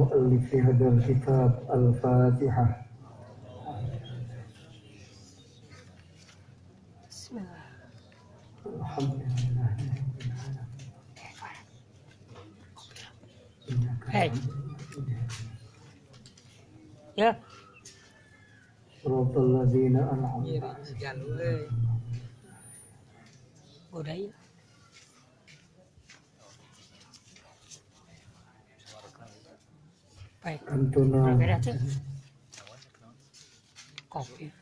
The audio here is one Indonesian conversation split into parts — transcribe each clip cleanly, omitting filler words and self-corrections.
المؤلف في هذا الكتاب الفاتحة. بسم الله. الحمد لله. Hey. Ya. صراط الذين أنعمت Budaya. Baik. Antuna Kopi.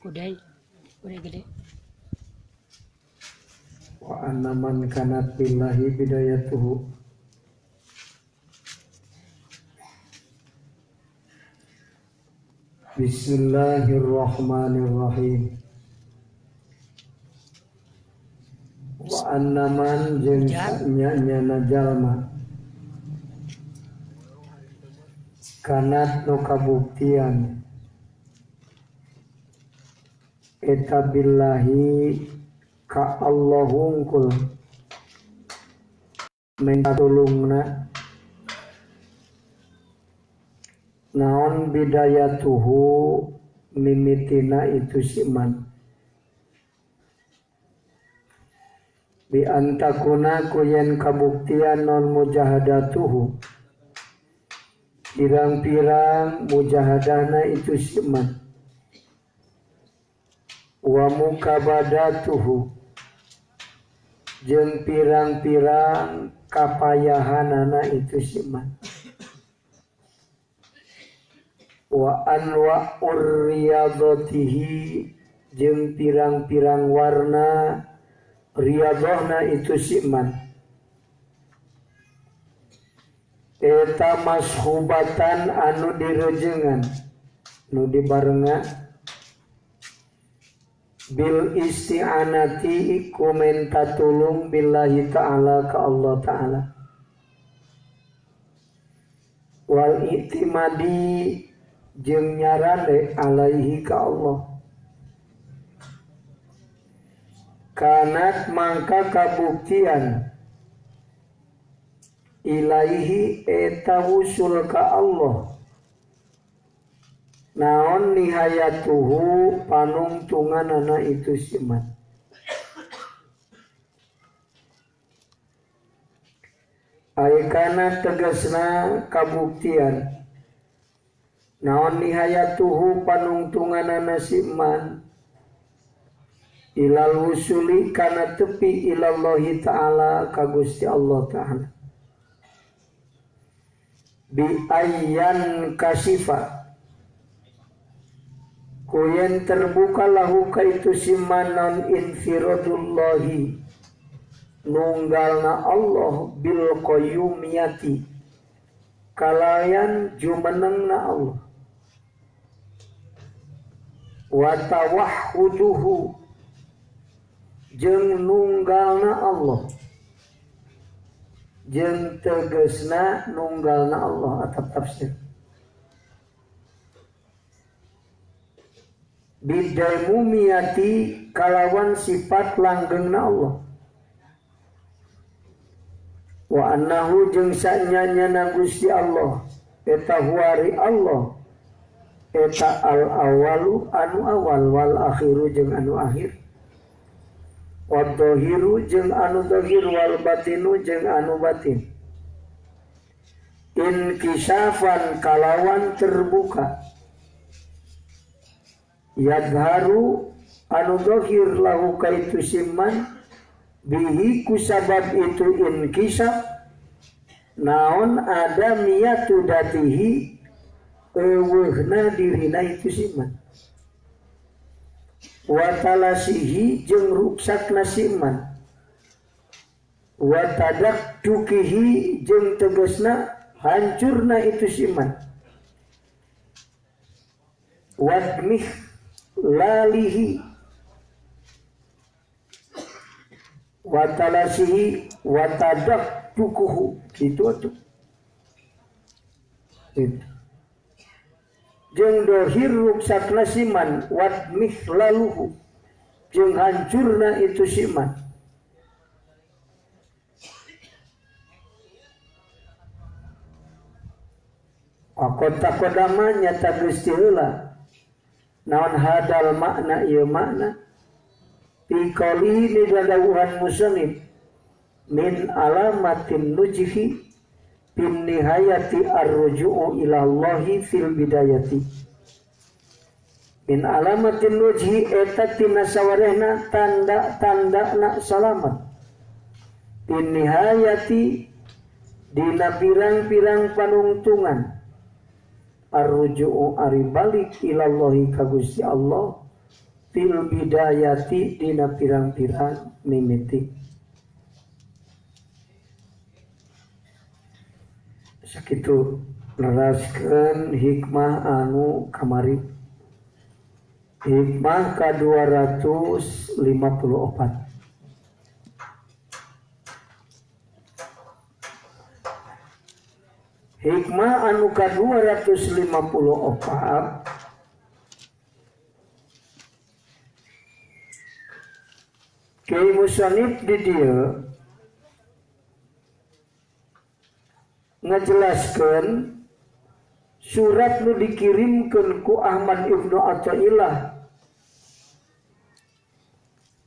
Budaya. Budaya gede. wa anna man kanat billahi bidayatuhu Bismillahirrahmanirrahim. Wa anna man jeung nyana jalma kanat nu kabuktian eta billahi ka Allah hungkul mengatulungna naon bidayatuhu mimitina itu siman bi antakuna kuyen kabuktian non mujahadatuhu pirang-pirang mujahadana itu siman wa mukabadatuhu jeung pirang-pirang kapayahanana itu siman wa anwa'ur riyadatihi jeung pirang-pirang warna riyadahna itu siman eta mashubatan anu direjengan nu dibarengan bil isti'anati kumenta tulung billahi ta'ala ka Allah ta'ala wal itimadi jeung nyarane alaihi ka Allah kanat mangka kabuktian ilaihi eta wusul ka Allah naon nihayatuhu panungtunganana itu siman aikana tegasna kabuktian naon nihayatuhu panungtunganana siman ilal wusuli kana tepi ilallahi ta'ala ka Gusti Allah ta'ala bi ayyan kasifa kuyen terbuka lahu ka itu siman non infiradullahi nunggalna Allah bil qayyumiyati kalayan jumenengna Allah wa tawahhuduhu jeung nunggalna Allah jeung tegasna nunggalna Allah atap tafsir bidaimumiyati kalawan sifat langgengna Allah wa annahu jeung sanyana Gusti Allah eta huari Allah eta al awalu anu awal wal akhiru jeung anu akhir wa dhahiru jeung anu dhahir wal batinu jeung anu batin inkisafan kalawan terbuka yadharu anu dhahir lahu kaitu siman bihi kusabab itu inkisaf naon adamiyatu datihi eueuhna dirina itu siman wa talasihi jeung ruksakna siman wa tadaktukihi jeung tegasna hancurna itu siman wadmih lalihi wa talasihi wa tadaktukuhu itu jeung dohir ruksakna siman wadmih laluhu jeung hancurna itu siman wa qadama nyata Gusti heula naon hadal makna ieu makna fi qouli ni dadawuhan musannif min alamatin nujhi bin nihayati ar-ruju'u ila Allahi fil bidayati min alamatin nujhi eta tina sawarehna tanda na salamat bin nihayati dina pirang-pirang panungtungan ar-ruju'u ari balik ila Allahi ka Gusti Allah fil bidayati dina pirang-pirang mimiti. Sakitu neraskeun hikmah anu kamari. Hikmah ka 254. Hikmah anu ka 254 Kiai Musannif di dieu ngajelaskeun surat nu dikirimkeun ku Ahmad Ibnu Athaillah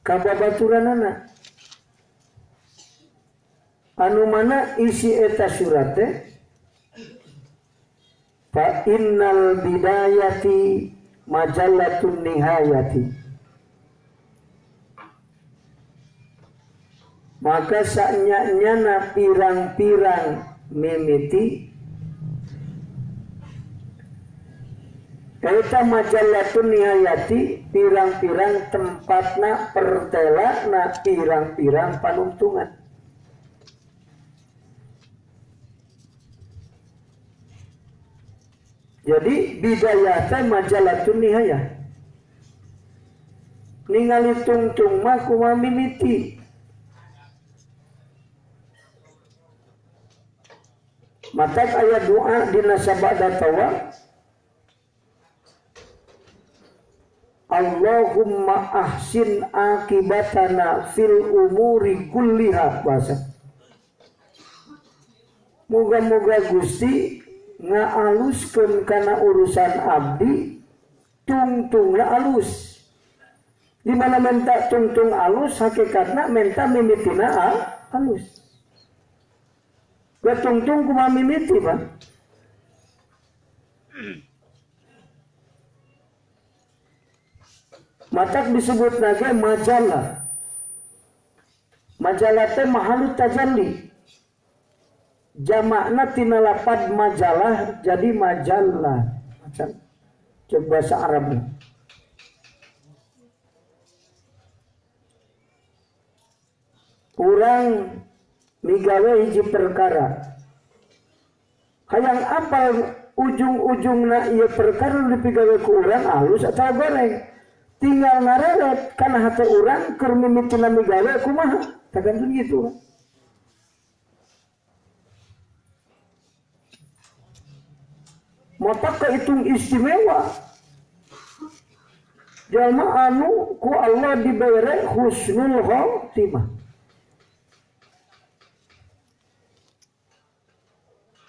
ka babaturanana anu mana isi eta surat teh fa innal bidayati majallatun nihayati maka saknya-nyana pirang-pirang mimiti eta majallatun nihayati pirang-pirang tempatna pertela na pirang-pirang panuntungan. Jadi bidayah teh majallatun nihayah ningali tungtung mah kumaha mimiti. Matak ayat doa dina sabada tawa Allahumma ahsin akibatana fil umuri kulliha bahasa. Moga-moga Gusti ngaaluskeun kana urusan abdi tungtungna alus. Di mana menta tungtung alus hakikatna menta mimitina alus. Gatungtung kumaha mimiti Pak. Matak disebut naga majalah. Majalah teh mahalut tajalli. Jamakna tina lapad majalah jadi majalah. Macam coba bahasa Arabnya. Urang migawe hiji perkara. Hayang apal ujung-ujungna ieu perkara dipigawe ku urang alus atau goreng. Tinggal ngareret kana hate urang keur mimitina migawe kumaha. Tergantung gitu. Motak kehitung istimewa. Jalma anu ku Allah dibere husnul khotimah.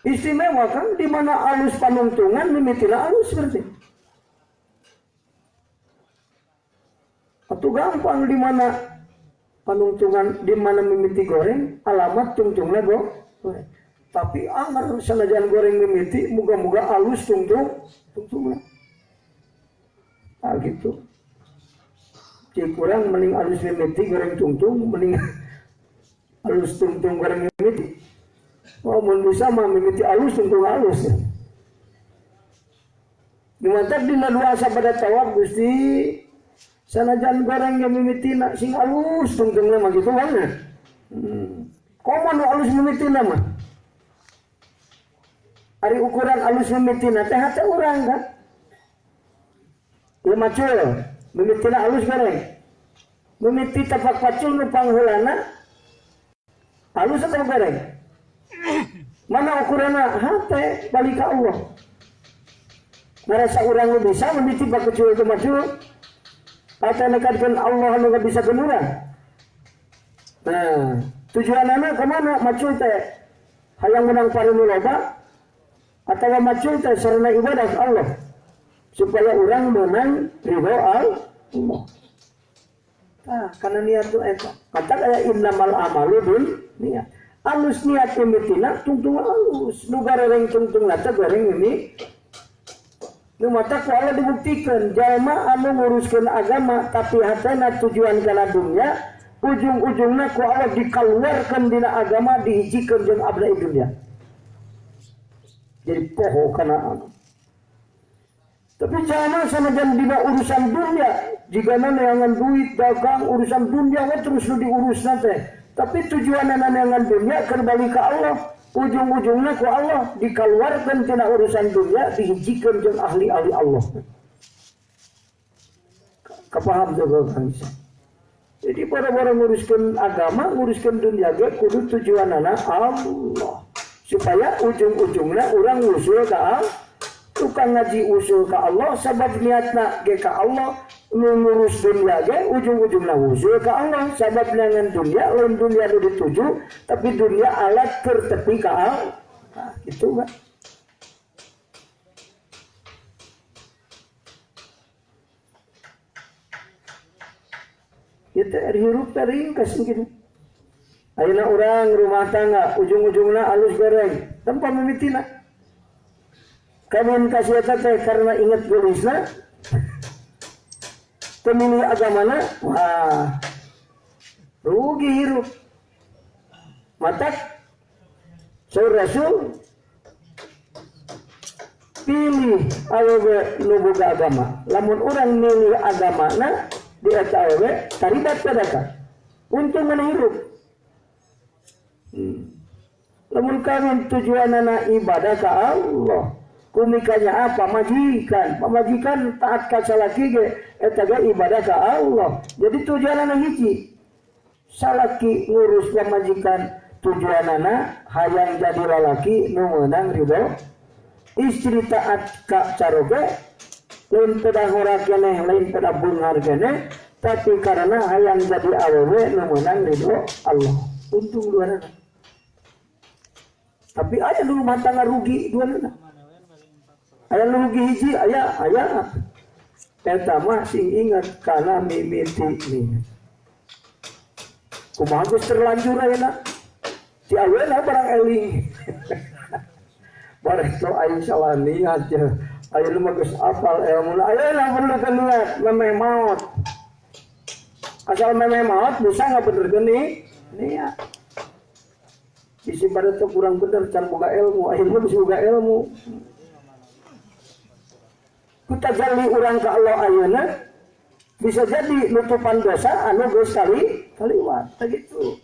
Istimewa kan di mana alus panuntungan mimitina alus berarti. Atau gampang di mana panuntungan di mana mimiti goreng alamat tungtungna goreng. Tapi anggar sanajan goreng mimiti muga-muga alus tungtungna. Ah gitu. Cik kurang mending alus mimiti goreng tungtung mending alus tungtung goreng mimiti. Oh, mun bisa mah mimiti alus tungtung alus. Dimantak dina dua sabada tawab Gusti sanajan goreng yang mimitina sing alus tungtungna mah gitu banget. Komo nu alus mimitina mah. Ari ukuran alus mimitina teh hate urang kan. Ieu macul mimitina alus goreng. Mimiti tapak pacul nu pangheulana alus atau goreng? Mana ukuranna hate balik ka Allah. Ngarasa urang nu bisa mimiti bakecul teh macul. Ata nekatkeun Allah anu bisa keun urang. Nah, tujuanana ka mana macul teh? Hayang menang pareunu loba Atawa macul teh sarana ibadah ka Allah. Supaya orang menang ridho Allah. Karena niat itu eta. Kata kayak innamal amalu bin niat. Alus niat mitina tungtung alus. Nu gareng tungtung nata gareng ini. Nu mata ku Allah dibuktikan jalma anu nguruskeun agama tapi hatena tujuan kana dunya, ujung-ujungna ku Allah dikeluarkan dina agama dihijikeun jeung abda dunya. Jadi poho kana anu. Tapi jangan sama jam dina urusan dunia. Jika neangan duit, dagang, urusan dunia terus lu diurus nanti. Tapi tujuan neangan dunia kembali ke Allah. Ujung-ujungnya ke Allah dikeluarkan tina urusan dunia dihijikan jeung ahli-ahli Allah. Kepaham juga kan bisa. Jadi para-para nguruskan agama, nguruskan dunia ge kudu tujuanana Allah. Supaya ujung-ujungnya orang usul ke Allah. Tukang ngaji usul ke Allah sabab niatna ge ka Allah ngurus dunia ge ujung-ujungna usul ke Allah sabab dengan dunia lain dunia nu dituju tapi dunia alat keur tepi ka Allah. Nah, gitu kan. Kita hirup teringkas gitu. Ayeuna urang rumah tangga ujung-ujungna alus goreng tanpa mimitina. Kawin kasih teh karena ingat gelisna pemilih agamana wah rugi hirup matak saur rasul pilih awewe nu boga agama lamun urang milih agamana di eta awewe taribat sadaka untung mana hirup lamun kawin tujuanana ibadah ka Allah kumikanya apa? Majikan taat ka salaki ge eta ge ibadah ka Allah. Jadi tujuanana hiji. Salaki ngurus pamajikan tujuanana hayang jadi lalaki nu meunang ridho. Istri taat ka caroge lain pada ngora keneh, lain pada beunghar keneh, tapi karena hayang jadi awewe nu meunang ridho Allah. Untung duanana. Tapi aya nu rumah tangga rugi duanana. Ayah rugi hiji, ayah. Eta mah sing ingat kana mimiti ni. Kumaha geus terlanjur ayeuna. Ti aweuna barang eling. Bareng to aing salah niat ya. Ayeuna mah geus apal ilmuna. Ayeuna perlu niat memeh maot. Asal memeh maot bisa ngabenerkeun niat. Bisi pada tuh kurang bener can boga ilmu, akhirnya bisa boga ilmu. Kita jali orang ke Allah ayeuna bisa jadi nutupan dosa anu geus kaliwat begitu.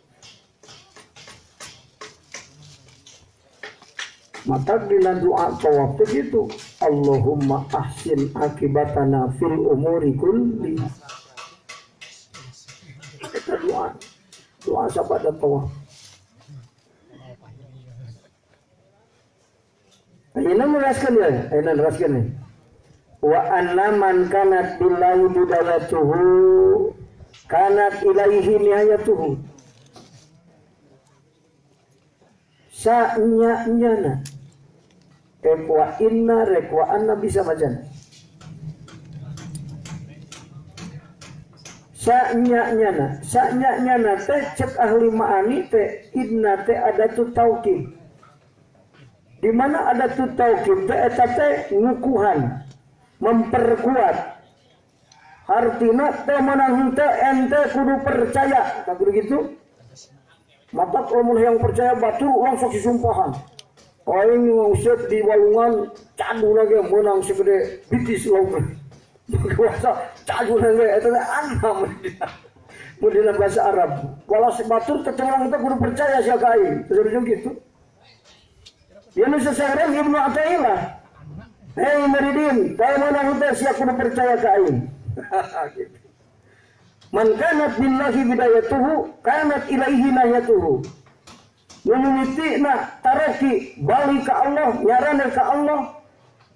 Maka dina doa tawaf begitu. Allahumma ahsin akibatana fil umuri kulliha. Kita doa sahabat tawaf. Ayeuna meraskeun ya, ayeuna meraskeun ya. Wa anna man kanat billahi bidayatuhu kanat ilaihi nihayatuhu sa'nya-nyana rekwa inna rekwa anna bisa bacan sa'nya-nyana teh cek ahli ma'ani teh inna teh ada tu taukid di mana ada tu taukid teh eta teh ngukuhan memperkuat artinya teh menang teh ente kudu percaya tak begitu mata kalau yang percaya batu langsung disumpahan aing ngusep di walungan cadu lagi menang segede bitis lauk kuasa cadu lagi itu anam dalam bahasa Arab kalau sebatur keterangan kita kudu percaya siapa aing terus gitu ya nu seseorang Ibnu Athaillah. Hei muridin, bagaimana kita siap kudu percaya ke aing? Man kanat billahi bidayatuhu, kanat ilaihi nahayatuhu. Mimiti taraki balik ke Allah, nyarana ke Allah,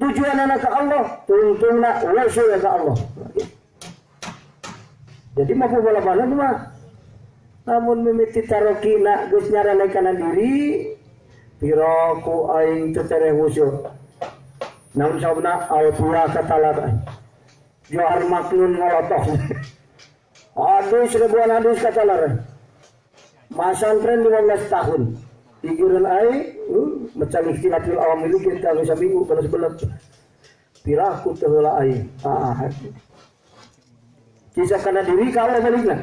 tujuanana ke Allah, tuntungna usul ke Allah. Jadi mah bola-bola mah. Namun mimiti taraki geus nyarana kana diri, pira ku aing teu tereh usul. namun sabna al-pura katalar Johar Maknun ngolotok hadis ribuan hadis katalar masantren 15 tahun pikiran ai macam ikhtilafil awam itu kita bisa minggu kalau sebelah piraku teheula ai kisah karena diri kalau baliknya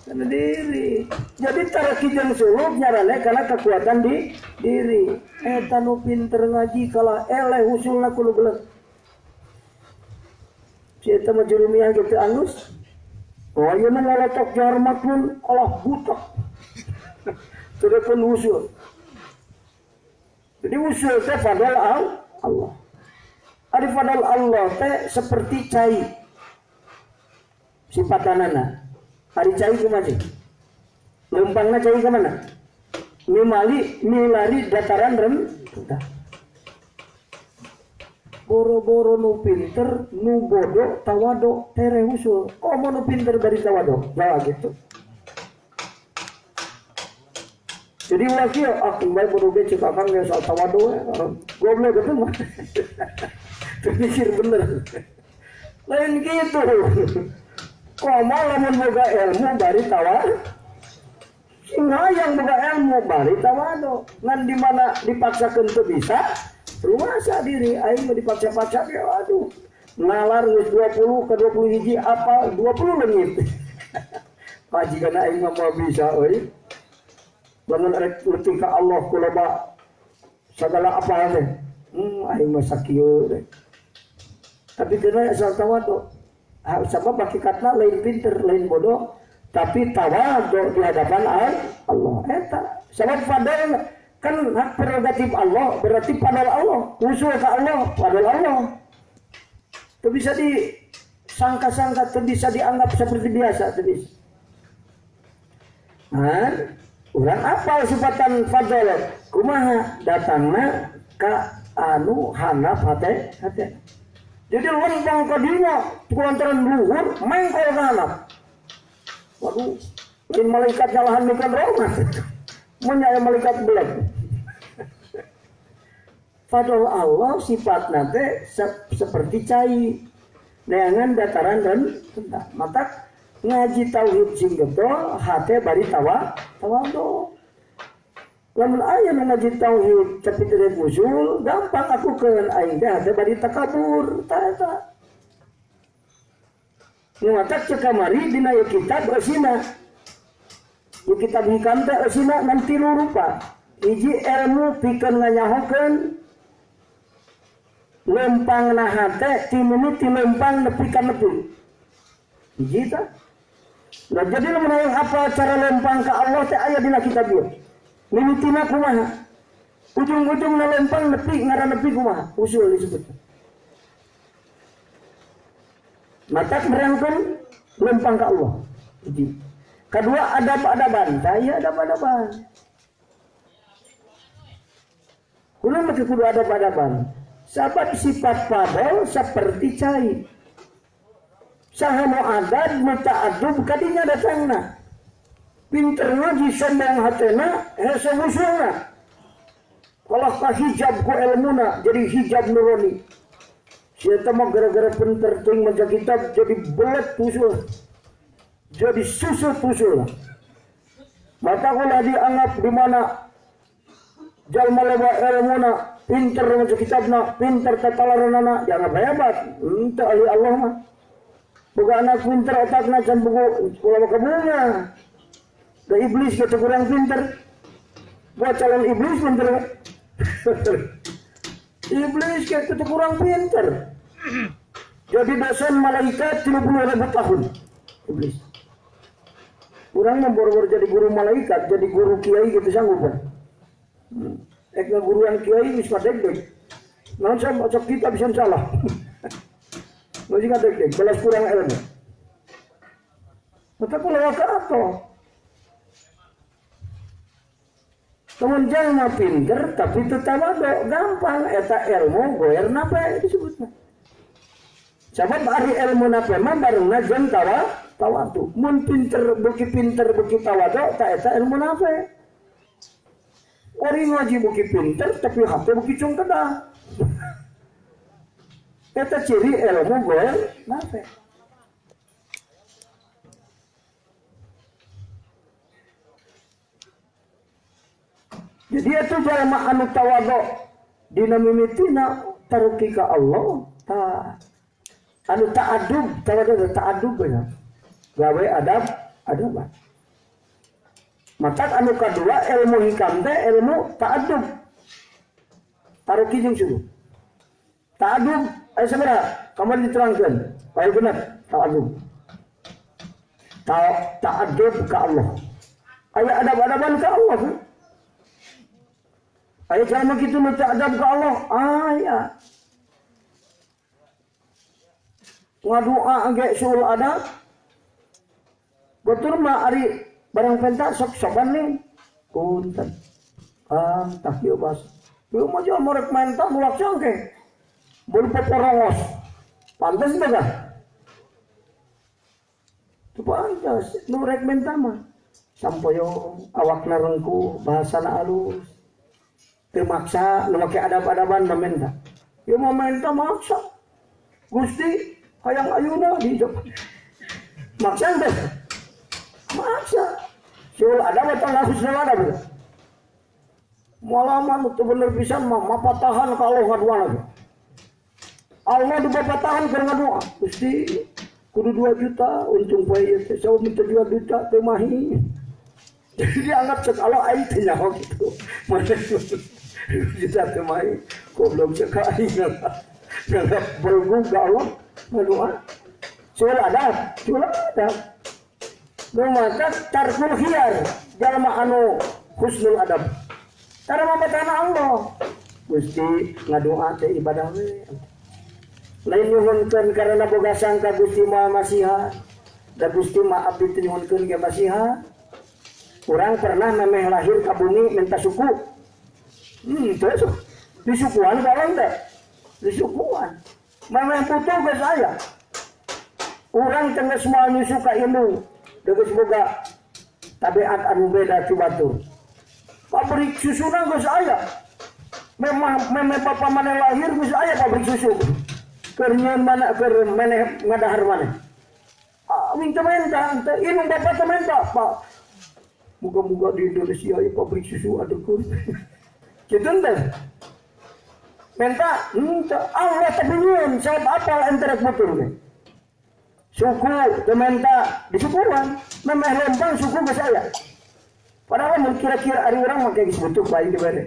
karena diri jadi cara kijang suluk nyarane karena kekuatan di diri eta nu pinter ngaji kalah eleh usulna kudu belet si eta mah jurumiah gitu angus oh ieu mah ngalotok Johar Maknun kalah butak terus usul jadi usul teh padahal Allah ari padahal Allah teh seperti cai sifatanana hari cai kemana? Lempangnya cai kemana? Milari dataran rendah. Boro-boro nu pinter, nu bodoh, tawado, tere usul. Oh mau nu pinter dari tawado? Nah gitu. Jadi lagi aku baik bodoh gue cek akang ya soal tawado ya. Goblok gitu mah. Terpikir bener. Lain gitu. Komo lamun boga ilmu bari tawado. Singa yang boga ilmu bari tawado. Ngan di mana dipaksakeun teu bisa, ruasa diri aing mah dipaksa-paksa ya aduh. Ngalar geus 20 ke 20 hiji apal 20 leungit. Majikan aing mah moal bisa euy. Lamun rek leutik ka Allah kuloba sagala apa teh. Aing mah sakieu teh. Tapi kena asal tawado. Sabab hakikatna lain pinter, lain bodoh, tapi tawadhu di hadapan Allah. Eta sabab padahal kan hak prerogatif Allah, berarti padahal Allah, usul ke Allah, padahal Allah. Itu bisa disangka-sangka, itu bisa dianggap seperti biasa, itu bisa. Nah, urang apal sifatan fadl, kumaha datangna ka anu hanaf hate. Jadi lempang ke dia, kulantaran luhur, mengkol kanap. Waduh, lain malaikat nyalahan mikron rahmat. Menyaya malaikat belat. Padahal Allah sifat nanti seperti cai. Neangan dataran dan rendah. Maka ngaji tauhid sing getol, hate bari tawado. Lamun aya nu ngaji tauhid tapi teu usul, gampang aku keun aing teh hate bari takabur, ta eta. Nu matak cek kamari dina ieu kitab resina. Ieu kitab hikam teh resina ngan 3 rupa. Hiji ilmu pikeun nganyahokeun lempangna hate ti mimiti lempang nepi ka nepi. Hiji tah. Nah jadi lamun aya apa cara lempang ka Allah teh aya dina kitab ieu. Mimitina kumaha? Ujung-ujung nalempang nepi ngaran nepi kumaha? Usul disebut. Maka merangkul lempang ke Allah. Jadi, kedua adab-adaban. Saya adab-adaban. Kulo mesti kudu adab-adaban. Sahabat sifat fadl seperti cai. Saha nu adab muta'addub kadinya datangna. Pinter ngaji sembang hatena hese usulna. Kalau hijab ku ilmuna jadi hijab nurani. Siapa mah gara-gara pinter ting maca kitab jadi belet usul. Jadi susut usul. Maka kalau dianggap di mana jalma lewa ilmuna pinter maca kitabna, pinter tatalaranana dianggap hebat. Henteu ahli Allah mah. Boga anak pinter otakna can buku ulama kabunga. Da iblis kata kurang pinter. Buat calon iblis pinter. Iblis kata kurang pinter. Jadi dosen malaikat 30.000 tahun. Iblis. Kurang membor-bor jadi guru malaikat, jadi guru kiai gitu sanggup kan. Ekna guruan kiai wis kadek-dek. Naon saya baca kitab bisa salah. Masih kadek-dek, belas kurang ilmu. Maka kula apa? Teman jangan pinter tapi tawado gampang eta ilmu goyer napa disebutna. Sabab ari ilmu napa mah bareuna jeung tawadu. Mun pinter beuki tawado ta eta ilmu napa. Ori ngaji beuki pinter tapi hate beuki cung kedah. Eta ciri ilmu goel nafe. Jadi itu jalma anu tawadhu dina mimitina taruki ka Allah ta anu ta'adub tawadhu ta'adub bener gawe adaban maka anu kadua ilmu hikam teh ilmu ta'adub taruki jeung suruh ta'adub sebenarnya kamu diterangkan baik benar ta'adub ta'adub ka Allah aya adab-adaban ka Allah kan? Ayo kalau gitu minta adab ke Allah, ya. Ngadua agak sul adab. Betul mah ari barang pentak sok-sokan nih. Punten. Tak kieu bas. Belum aja morek mentak mulak cangke. Bulu peporongos. Pantes teh kan? Tu pantes nu rek mentak mah. Sampoyo awakna rengku bahasana alus. Termaksa memakai adab-adaban mementa. Ya mementa maksa. Gusti hayang ayuna di Jepang. Maksa teh. Maksa. Sul adab atau langsung adab. Malaman itu bener pisan mah mapatahan kalau ngaduan lagi. Allah dibapatahan karena doa. Gusti kudu 2 juta untung bae teh saya minta 2 juta teh mahi. Jadi dianggap sekalo aing teh nyaho gitu. Kita temai kok belum sekali nggak berguna Allah mendoa soal ada maka tarkul khiyar jalma anu husnul adab cara mamatana Allah Gusti ngadoa teh ibadah we lain nyuhunkeun karena boga sangka Gusti moal masiha da Gusti mah abdi teh nyuhunkeun ge masiha urang pernah memeh lahir ka bumi minta suku terus disukuan kalau enggak disukuan memang putus ke saya orang tengah semua suka ilmu dengan semoga tabiat anu beda cibatu pabrik susunan ke saya memang papa mana lahir ke saya pabrik susu kerjaan mana mana ngadahar mana minta minta ini bapak minta pak moga-moga di Indonesia ya pabrik susu ada kur gitu ente minta Allah terpinjam saya apal enterak betul nih suku minta disukuran memang lempang suku ke saya padahal kira-kira hari orang pakai disebut baik diberi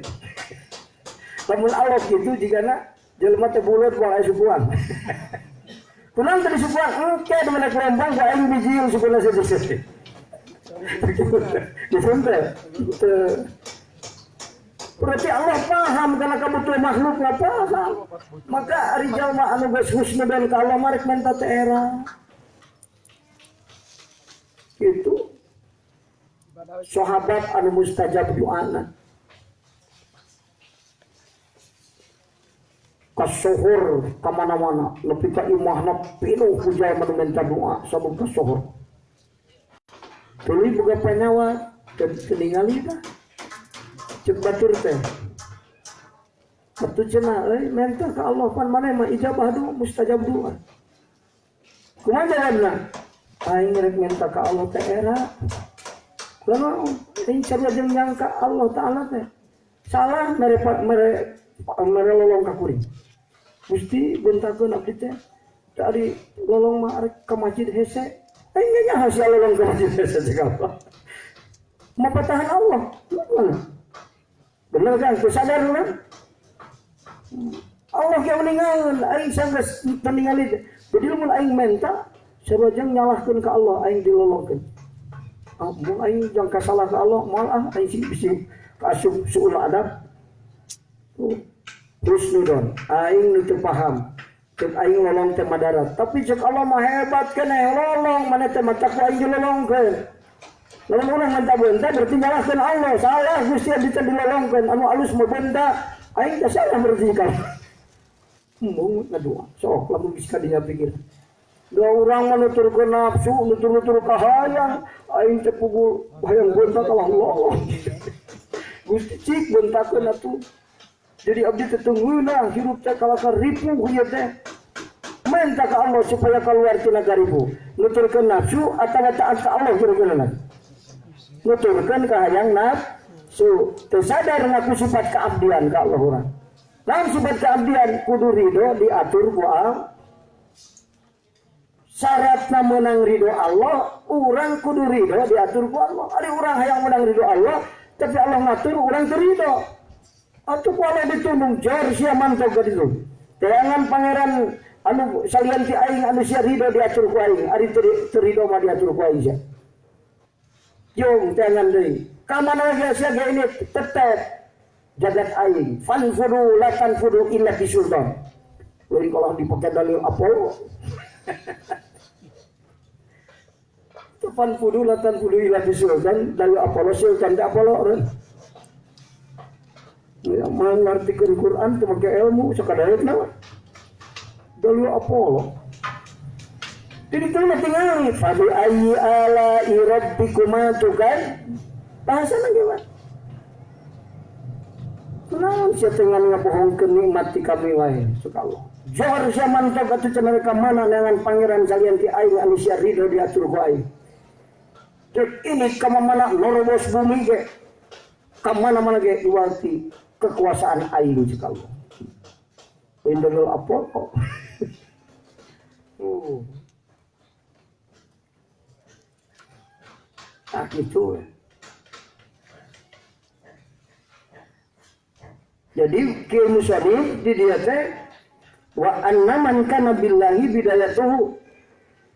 namun Allah gitu jika nak jelma teh bulat wae sukuan kunaon teh sukuan engke dimana lempang wae bijil sukuna sedih-sedih gitu berarti Allah paham karena kebutuhan makhluk nggak paham maka hari jalma anu geus husnul dan kalau marek menta teh era itu sahabat anu mustajab doana kasuhur kamana-mana lebih ka imahna pinuh puja anu menta doa sabab kasuhur tuluy boga panyawa dan keningali dah cek batur teh atuh cenah minta ke Allah pan mana mah ijabah doa mustajab doa kumaha jawabna aing rek minta ke Allah teh era kunaon aing cara jeung nyangka Allah taala teh salah mere lolong ka kuring Gusti bentakeun abdi teh dari lolong mah arek ka masjid hese aing nya hasil lolong ka masjid hese cek Allah mapatahan Allah mana bener kan sadar kan Allah yang meninggal aing sanggeus meninggali jadi mun aing minta sarojeng nyalahkeun ka Allah aing dilolongkeun mun aing jang kasalah ka Allah moal aing sih kasuk suul adab husnudon aing nu teu paham cek aing lolong teh madarat tapi cek Allah mah hebat keneh lolong mana teh mata ku aing dilolongkeun lamun urang manta benta berarti nyalahkeun Allah salah Gusti abdi teh dilolongkeun anu alus mah benta aing teh salah berarti kan mung ngadoa sok lamun geus ka dinya pikir da urang mah nuturkeun nafsu nutur-nutur kahayang aing teh pugu hayang benta ka Allah Gusti cik bentakeun atuh jadi abdi teh tunggueuna hirup teh kalakar ripuh ieu teh merintah ke Allah supaya keluar tina garibu nuturkeun nafsu atawa taat ke Allah kira-kira nuturkeun ka hayang nafsu teu sadar ngaku sifat keabdian ka Allah urang lamun sifat keabdian kudu ridho diatur ku Allah syaratna menang ridho Allah urang kudu ridho diatur ku Allah ari urang hayang menang ridho Allah tapi Allah ngatur urang teu ridho atuh ku Allah ditundung jor sia mantog gitu jangan pangeran anu salian ti aing anu sia ridho diatur ku aing ari teu ridho mah diatur ku aing sia jong jangan deui ka mana ge sia ge ini tetep jagat aing fanfudu la tanfudu illa bisultan lain kalau dipakai dalil Apollo fanfudu la tanfudu illa bisultan dalil Apollo sultan da Apollo orang ya mengartikan Quran itu pakai ilmu sekadar nama dalil Apollo jadi itu tinggal fabi ayyi ala rabbikuma tu kan bahasana gimana naon sia teu ngabohongkeun nikmat ti kami wae sukallah jor sia mantap atuh cenah ka mana dengan pangeran salian ti aing anu sia ridho diatur ku aing cek ini ka mana norobos bumi ge ka mana-mana ge iwati kekuasaan aing sukallah indel apa kok gitu. Jadi kieu musannif di dieu teh wa anna man kana billahi bidayatuhu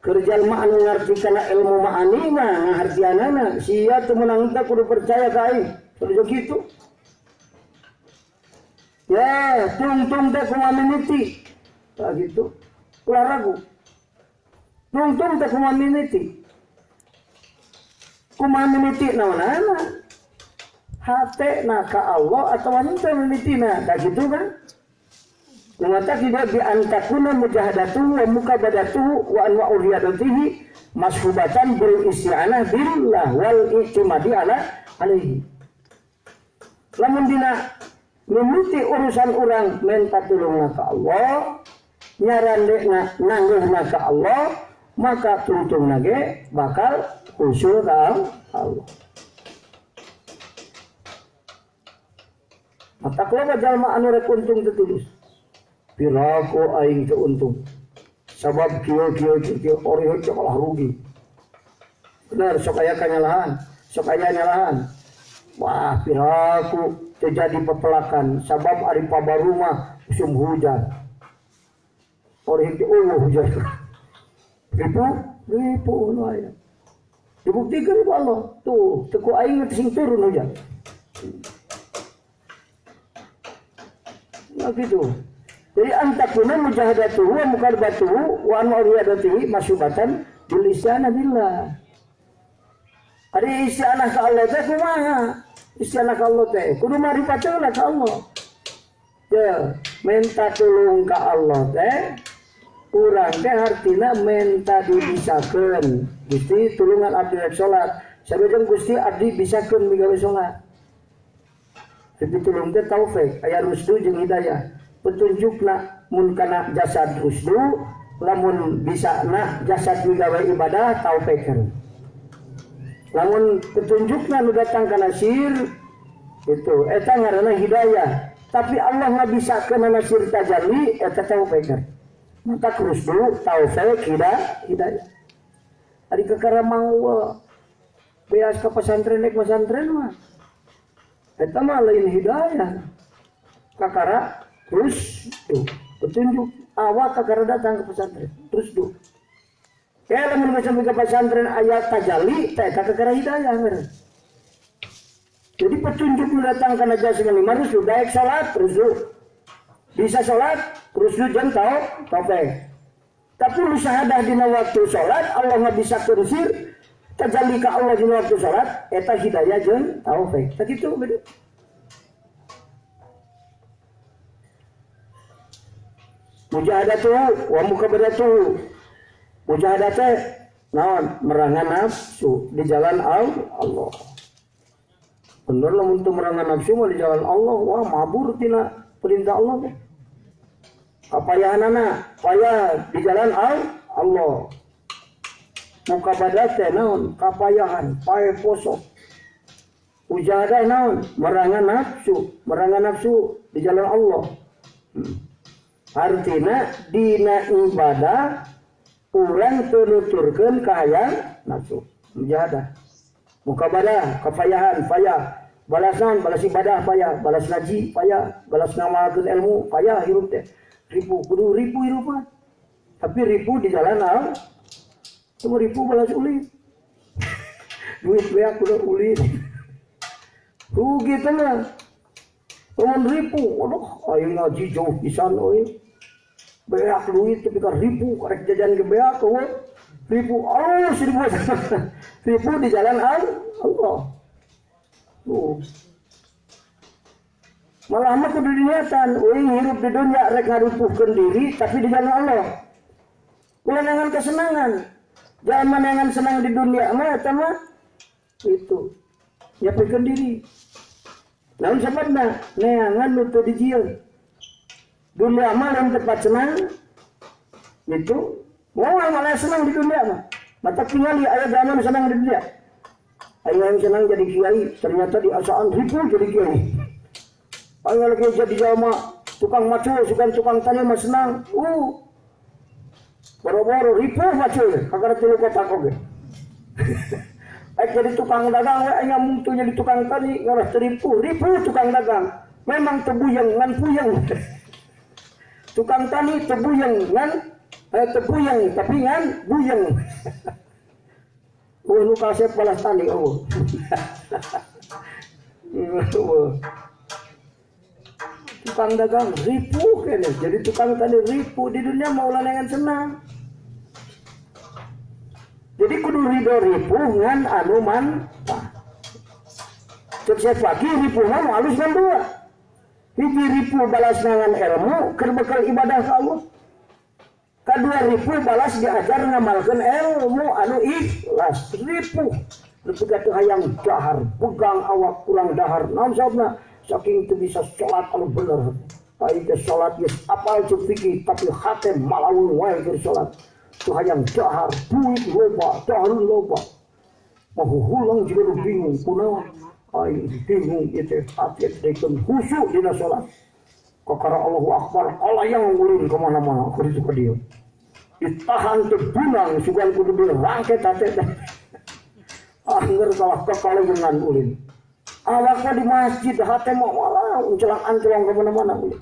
kerjal ma anu ngartikeun ilmu ma'ani mah ngahartianana sia teu meunang teh kudu percaya ka aing kudu kitu ya tung-tung teh kumaha mimiti tah gitu ulah ragu tung-tung teh kumaha mimiti kumaha mimiti naonana hate na ka Allah atau wanita mimitina tak gitu kan mengatakan tidak bi antakuna mujahadatu wa mukabadatu wa anwa uriyadatihi mashubatan bil isti'anah billah wal i'timadi ala alaihi lamun dina mimiti urusan orang minta tulungna ka Allah nyarandena nanggeuhna ka Allah maka tuntungna ge bakal khusyuk ka Allah. Mata kalau jalma anu rek untung tertulis. Piraku aing teu untung. Sabab kieu ori heuh kalah rugi. Benar sok aya kanyalahan, sok aya nyalahan. Wah, piraku terjadi pepelakan sabab ari pabaru mah musim hujan. Ori heuh hujan. Ribu aya. Dibuktikan ku Allah. Tuh, teu ku aing sing turun hujan. Gitu. Jadi antakuna mujahadatuhu wa mukarbatuhu wa anwariyadatihi masyubatan bil isyana billah. Ari isyana ka Allah teh kumaha? Isyana ka Allah teh kudu marifatna ka Allah. Ya, minta tulung ka Allah teh urang teh artina minta dibisakeun. Gusti tulungan abdi rek salat. Sabejeung Gusti abdi bisakeun migawe salat. Tapi tulung teh taufik, aya rusdu jeung hidayah. Petunjukna mun kana jasad rusdu, lamun bisana jasad migawe ibadah taufikeun. Lamun petunjukna nu datang kana sir, itu eta ngaranna hidayah. Tapi Allah ngabisakeun kana sir tajalli eta taufikeun. Maka rusdu taufik hidayah. Ari kakaramang beas ka pesantren nek pesantren mah eta mah lain hidayah. Kakara terus tuh petunjuk awak kakara datang ke pesantren terus tuh. Ya lamun macam ke pesantren ayat tajalli teh kakara hidayah ngeureun. Jadi petunjuk datang kana jasad lima terus daek salat terus tuh. Bisa salat terus tuh jeung taufik. Tapi lu syahadah dina waktu salat Allah ngabisakeun sir tajalli ka Allah dina waktu salat eta hidayah jeung taufik. Tak kitu beda. Mujahadatu wa mukabadatu. Mujahadatu naon merangan nafsu di jalan Allah. Bener lah untuk merangan nafsu mah di jalan Allah, wah mabur tina perintah Allah teh. Kapayahanana payah di jalan Allah. Mukabadah teh naon kapayahan pae poso. Ujahadah naon merangan nafsu di jalan Allah. Artina dina ibadah urang teu nuturkeun ka hayang nafsu. Mujahadah. Mukabadah kapayahan payah. Balas naon balas ibadah payah, balas ngaji payah, balas ngamalkeun ilmu payah hirup teh. Ribu kudu ribu hirupan. Tapi ribu di jalan Allah. Cuma ribu balas ulit. Duit beak udah ulit. Rugi tengah. Teman ribu. Aduh, ayo ngaji jauh pisan oi. Beak duit tapi kan ribu karek jajan ke beak oi. Ribu. Oh, ribu di jalan Allah. Tuh. Malah mah kudu diniatan, euing hirup di dunia rek ngarupuhkeun diri tapi di jalan Allah. Ulah nangan kesenangan. Jangan manangan senang di dunia mah eta mah itu. Nyapekeun diri. Namun sabadna neangan nu teu dijieun. Dunia mah lain tempat senang. Itu mau malah senang di dunia mah. Mata tinggal aya zaman senang di dunia. Aya yang senang jadi kiai, ternyata di asaan ribu jadi kiai. Aya lagi jadi jalma tukang macul, tukang tani mah senang. Boro-boro ribu macul, kagak tilu kotak oge. Jadi tukang dagang, aya muntu jadi tukang tani, ngaras ribu tukang dagang. Memang tebuyeng ngan puyeng. Tukang tani tebuyeng ngan tebuyeng tapi ngan buyeng. Nu kasep balas tani tukang dagang ribu kene, jadi tukang tani ribu di dunia mau lanangan senang. Jadi kudu ridho ribu ngan anu mantah. Cek pagi ribu mah halus kan dua. Hiji ribu balas nangan ilmu keur bekal ibadah ka Allah. Kadua ribu balas diajar ngamalkeun ilmu anu ikhlas. Ribu teu hayang dahar, pegang awak kurang dahar. Naon sababna? Saking teu bisa salat anu bener. Pai teh salat geus apal cuk fikih tapi hate malaung wae keur salat. Teu hayang dahar, duit loba, daharun loba. Mahuhulang juga bingung kunaon. Ai bingung ieu hati dekeun khusyuk dina salat. Kakara Allahu Akbar, Allah yang ulin kemana-mana kudu ka dieu. Ditahan terbunang sugan kudu dirangket hati teh. Angger kalah kekalengan ulin. Awakna di masjid hati mah walah uncelang-ancelang kemana-mana ulin.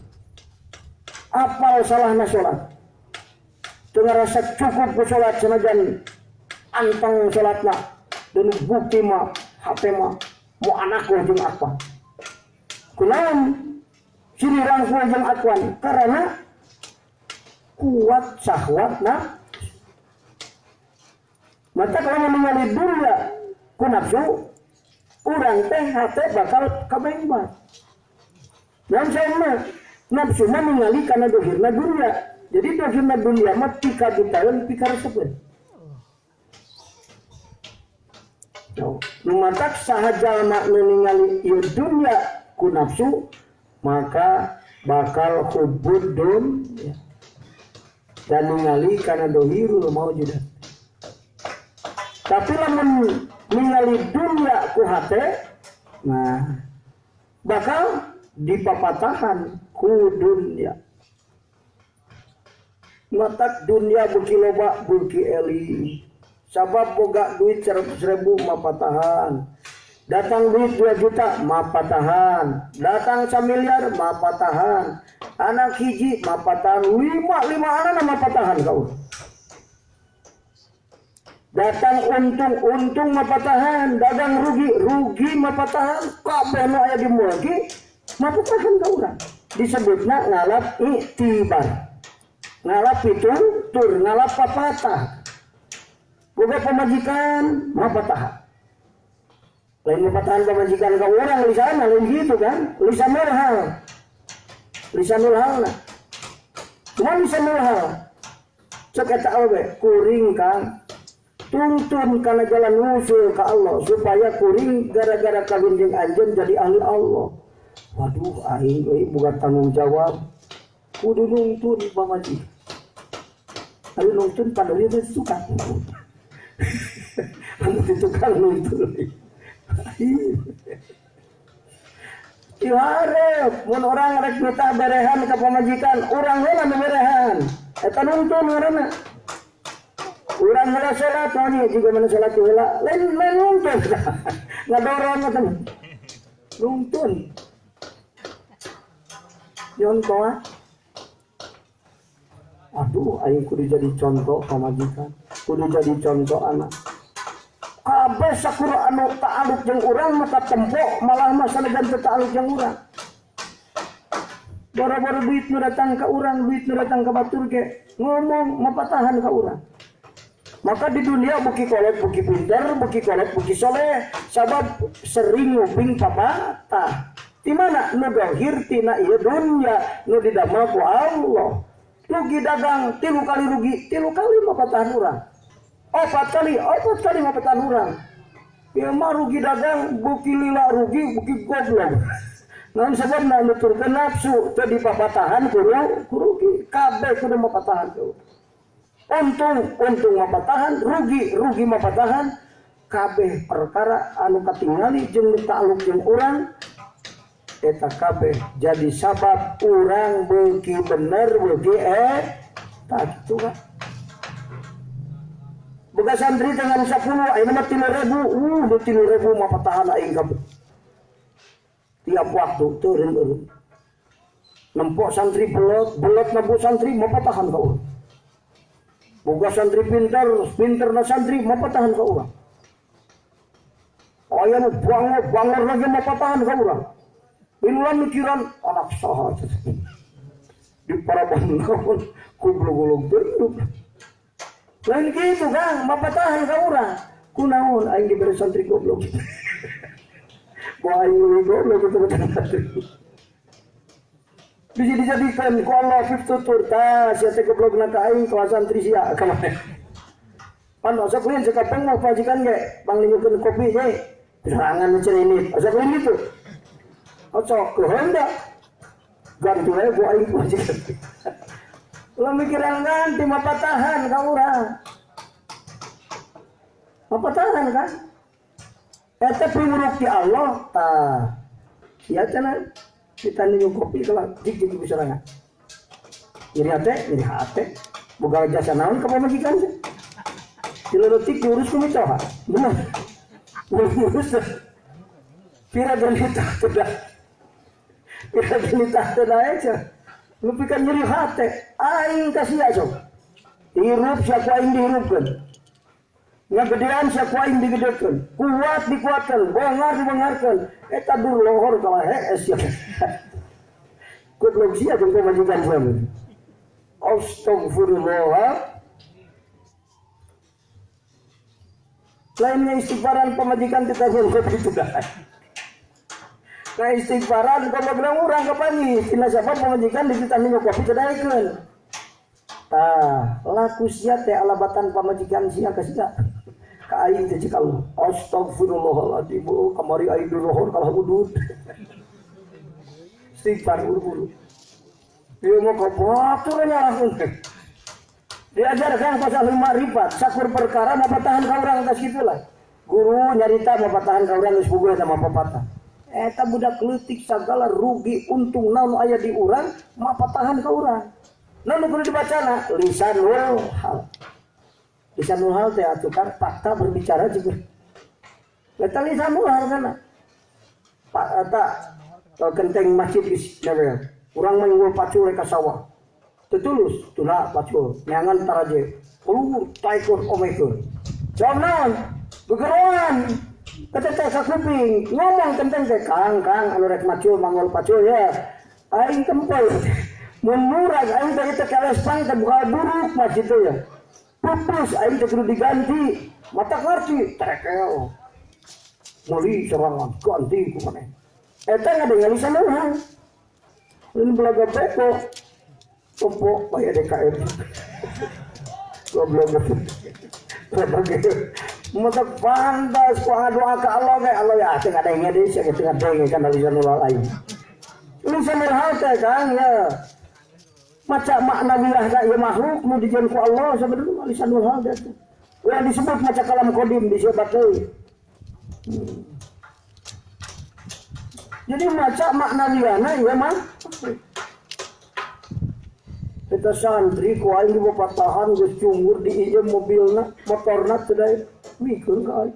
Apal salahna salat. Teu ngarasa cukup ku salat sanajan anteng salatna. Dan bukti mah hati mah mau anakku jeung apa. Kunaon? Sini rangkul jeung akuan karena kuat syahwatna. Maka kalau mengalih dunia ku nafsu urang teh hate bakal kabengbat. Dan sama nafsu mah ningali kana dohirna dunia. Jadi dohirna dunia mah pika ditaeun pika resepkeun. Lumatak sahajalna ningali ieu dunia ku nafsu maka bakal hubudun ya. Dan ningali kana dohirul maujudat. Tapi lamun ningali dunia ku hate nah bakal dipapatahan ku dunia. Matak dunia beuki loba beuki eli. Sabab boga duit 100.000 mah patahan. Datang duit 2 juta mah patahan. Datang 1 miliar mah patahan. Anak hiji mah patahan. 5 anak mah patahan kau. Datang untung mah patahan. Dagang rugi mah patahan. Kabeh nu aya di mulki mah patahan ka urang. Disebutna ngalap iktibar. Ngalap tur ngalap papatah. Boga pemajikan mah patahan. Lain patahan pemajikan ka urang lisanna lain gitu kan. Lisanul hal nah. Cuma lisanul hal. Cek eta oge kuring Kang. Tuntun kana jalan usul ka Allah supaya kuring gara-gara kawin jeung anjeun jadi ahli Allah. Waduh aing euy boga tanggung jawab. kudu nungtun pamaji. Lalu nungtun pada dia suka. Anu tukang nungtun. Diharap mun orang rek minta berehan ke pamajikan, urang heula nu berehan. Eta nungtun ngaranna. Urang heula salat nya juga mana salat heula, lain nungtun. Ngadorong eta. Nungtun. Contoh. Aduh, aing kudu jadi contoh pamajikan, kudu jadi contoh anak. Kabeh sakura anu ta'aluk jeung urang maka tempo malah mah sanajan teu ta'aluk jeung urang. Boro-boro duit nu datang ka urang, duit nu datang ka batur ge ngomong mapatahan ka urang. Maka di dunia buki kolot, buki pinter, buki kolot, buki soleh, sabab sering nguping papatah. Di mana nu dohir tina ieu dunya nu didamel ku Allah. Rugi dagang 3 kali rugi, 3 kali mapatahan urang. 4 kali mapatahan urang. Ieu mah rugi dagang buki lila rugi, buki goblok. Namun sebabna nuturkeun nafsu teu dipapatahan ku rugi, kabeh kudu mapatahan ku. Untung mapatahan, rugi mapatahan, kabeh perkara anu katingali jeung ta'aluk jeung urang eta kabeh jadi sabab urang beuki bener beuki tak kitu kan. Boga santri dengan 10 ayeuna mah 3.000, 3.000 mapatahan aing kabeh. Tiap waktu turun. Nempok santri belot nabu santri mapatahan ka urang. Boga santri pinter na santri mapatahan ka urang. Aya nu bangor lagi mapatahan ka urang. Inulan mikiran anak saha di para bangun kublog-blog hidup. Lain gitu Kang, mapatahan ka urang. Kunaon aing diberi santri goblok. Wah aing goblok betul-betul. Bisa dijadikan ku Allah fitutur ta sia teh goblokna ka aing kelas santri sia kamane. Pan asa kuliah sekapeng mah pajikan ge panglingkeun kopi ge. Serangan cerenit. Asa kuliah gitu. Ocok kehendak ganti wae ku aing pajikan. Ulah mikiran ganti mapatahan ka urang. Mapatahan kan? Eta piwuruk ti Allah tah. Sia cenah kita minum kopi kalau jik bisa nggak? Nyeri hati, boga jasa naon ke pamajikan sih. Diletik diurus ku mitoha, bener. Urus. Pira gelitah sudah. Pira gelitah sudah aja. Lu pikir nyeri hati, aing kasih aja. Hirup siapa aing dihirupkan. Yang gedean siapa aing digedekan. Kuat dikuatkan, bengar dibengarkan. Eta dur lohor kalah hees ya. Goblok sia jeung pamajikan sami. Astagfirullah. Lainnya istighfaran pamajikan kita goblok itu dah. Nah istighfaran kalau bilang urang kapani, tina siapa pamajikan dititani kopi kedaekeun. Laku sia teh alabatan pamajikan sia ka sia. Ka aing teh cik Allah. Astagfirullahaladzim. Kamari aing lohor kalah udud. Istighfar buru-buru. Dia mau kebaturnya langsung. Diajarkan pasal 5 ribat. Sakur perkara mapatahan ka urang atas gitulah. Guru nyarita mapatahan ka urang geus bogoh eta mapapatah. Eta budak leutik sagala rugi untung naon aya di urang mapatahan ka urang. Naon kudu dibacana? Lisanul hal. Lisanul hal teh atuh kan fakta berbicara juga. Eta lisanul hal kana. Pak eta kenteng masjid geus newe. Urang mah ngunggul pacul ka sawah. Tetulus tula pacul nyangan taraje. Ulur taikor omekeun. Jam naon? Gegeroan. Ketetek ka kuping, ngomong kenteng teh Kang anu rek macul mangul pacul ya. Aing tempel. Mun murag aing teh teh kales pang teh buka buruk masjid teh ya. Pupus aing teh kudu diganti. Mata ngarti terekel. Muli serangan ganti ku maneh. Eta ngadengali saluran. Ini belaga beko. Pompo bayar DKM. Goblok. Mata pantas ku doa ke Allah ge Allah ya teu ngadenge deui sia teu ngadenge kana lisanul lain. Lisanul hal teh Kang ya. Maca maknawiyah da ieu makhluk nu dijieun ku Allah sabenerna lisanul hal da. Ulah disebut maca kalam qadim disebut teh. Jadi maca maknawiyahna ieu mah kita santri ku aing di papatahan geus cungur di ieu mobilna, motorna teu daek mikeun ka aing.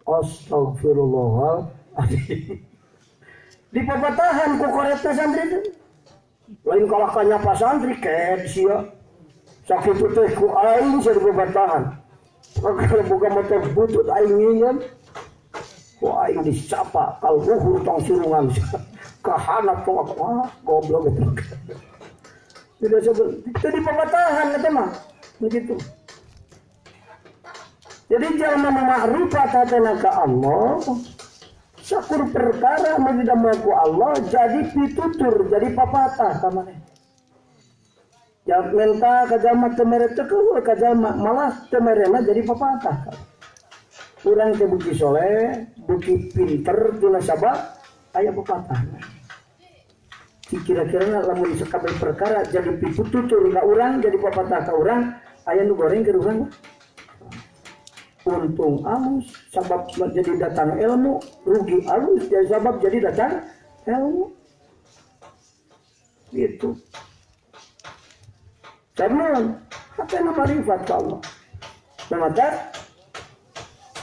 Astagfirullahaladzim. Di papatahan ku koretna santri teh. Lain kalah kanyapa santri ket sia. Sakitu teh ku aing sia di papatahan. Kalau buka motor butut aing nginjem. Ku aing disapa kal luhur tong sirungan. Kahanak tong goblok gitu. Tidak sebut itu di papatahan eta mah. Begitu. Jadi jangan memakrifat hatena ka Allah. Sakur perkara menjadi ku Allah jadi pitutur jadi papatah kamane. Jangan menta kajama temere teu kajama malah temerena jadi papatah. Urang teh beuki soleh, beuki pinter tina sabab aya papatah. Kira-kira lamun sakabeh perkara jadi pitutur ka urang jadi papatah ka urang aya nu goreng ke urang. Untung alus sabab jadi datang ilmu, rugi alus jadi sabab jadi datang ilmu. Gitu. Karena hatena marifat ka Allah. Maka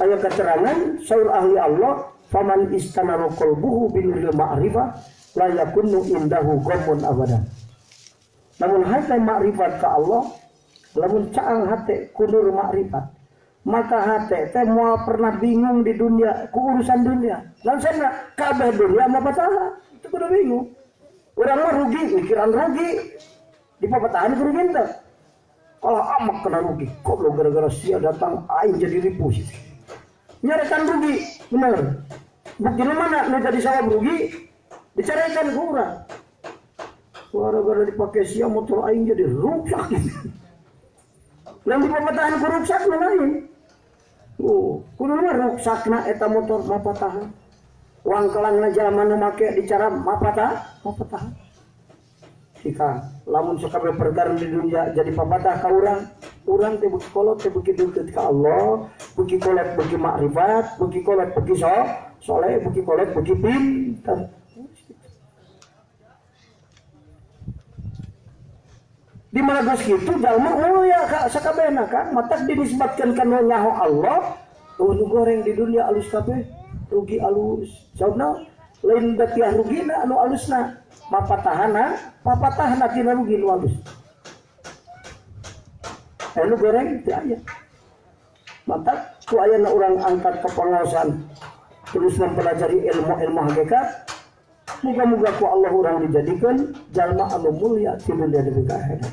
aya keterangan saur ahli Allah, faman istanara qalbuhu binuril ma'rifah la yakunu indahu ghamun abadan. Namun hate makrifat ka Allah, lamun caang hate kunur makrifat. Maka hati teh mau pernah bingung di dunia ku urusan dunia. Langsung kabeh dunia mah patah. Itu kudu bingung. Urang mah rugi, pikiran rugi. Di papatahan kerugian teh. Kalau amak kena rugi, kok lo gara-gara sia datang aing jadi ribu sih. Nyarekan rugi, bener. Buktinya mana nu jadi sabab rugi? Dicarikan ku urang. Gara-gara dipakai sia motor aing jadi rusak. Lalu di papatahan ku rusak lain. Kudu ruksakna eta motor mapatahan. Uang kelangna jalma nu make dicara mapatahan. Sika lamun sakabeh perkara di dunia jadi papatah ka urang teh beuki kolot teh beuki deukeut ka Allah, beuki kolot beuki makrifat, beuki kolot beuki saleh, beuki kolot beuki pinter. Di mana geus kitu jalma mulia ka sakabehna kan matak dinisbatkan kana nyaho Allah nu goreng di dunia alus kabeh rugi alus sabna lain datiah rugina anu alusna mapatahana papatahna tina rugi nu alus anu goreng teu aya matak ku aya urang angkat ka pangaosan terus mempelajari ilmu hakikat. Moga-moga ku Allah urang dijadikeun jalma anu mulia di dunia dan akhirat.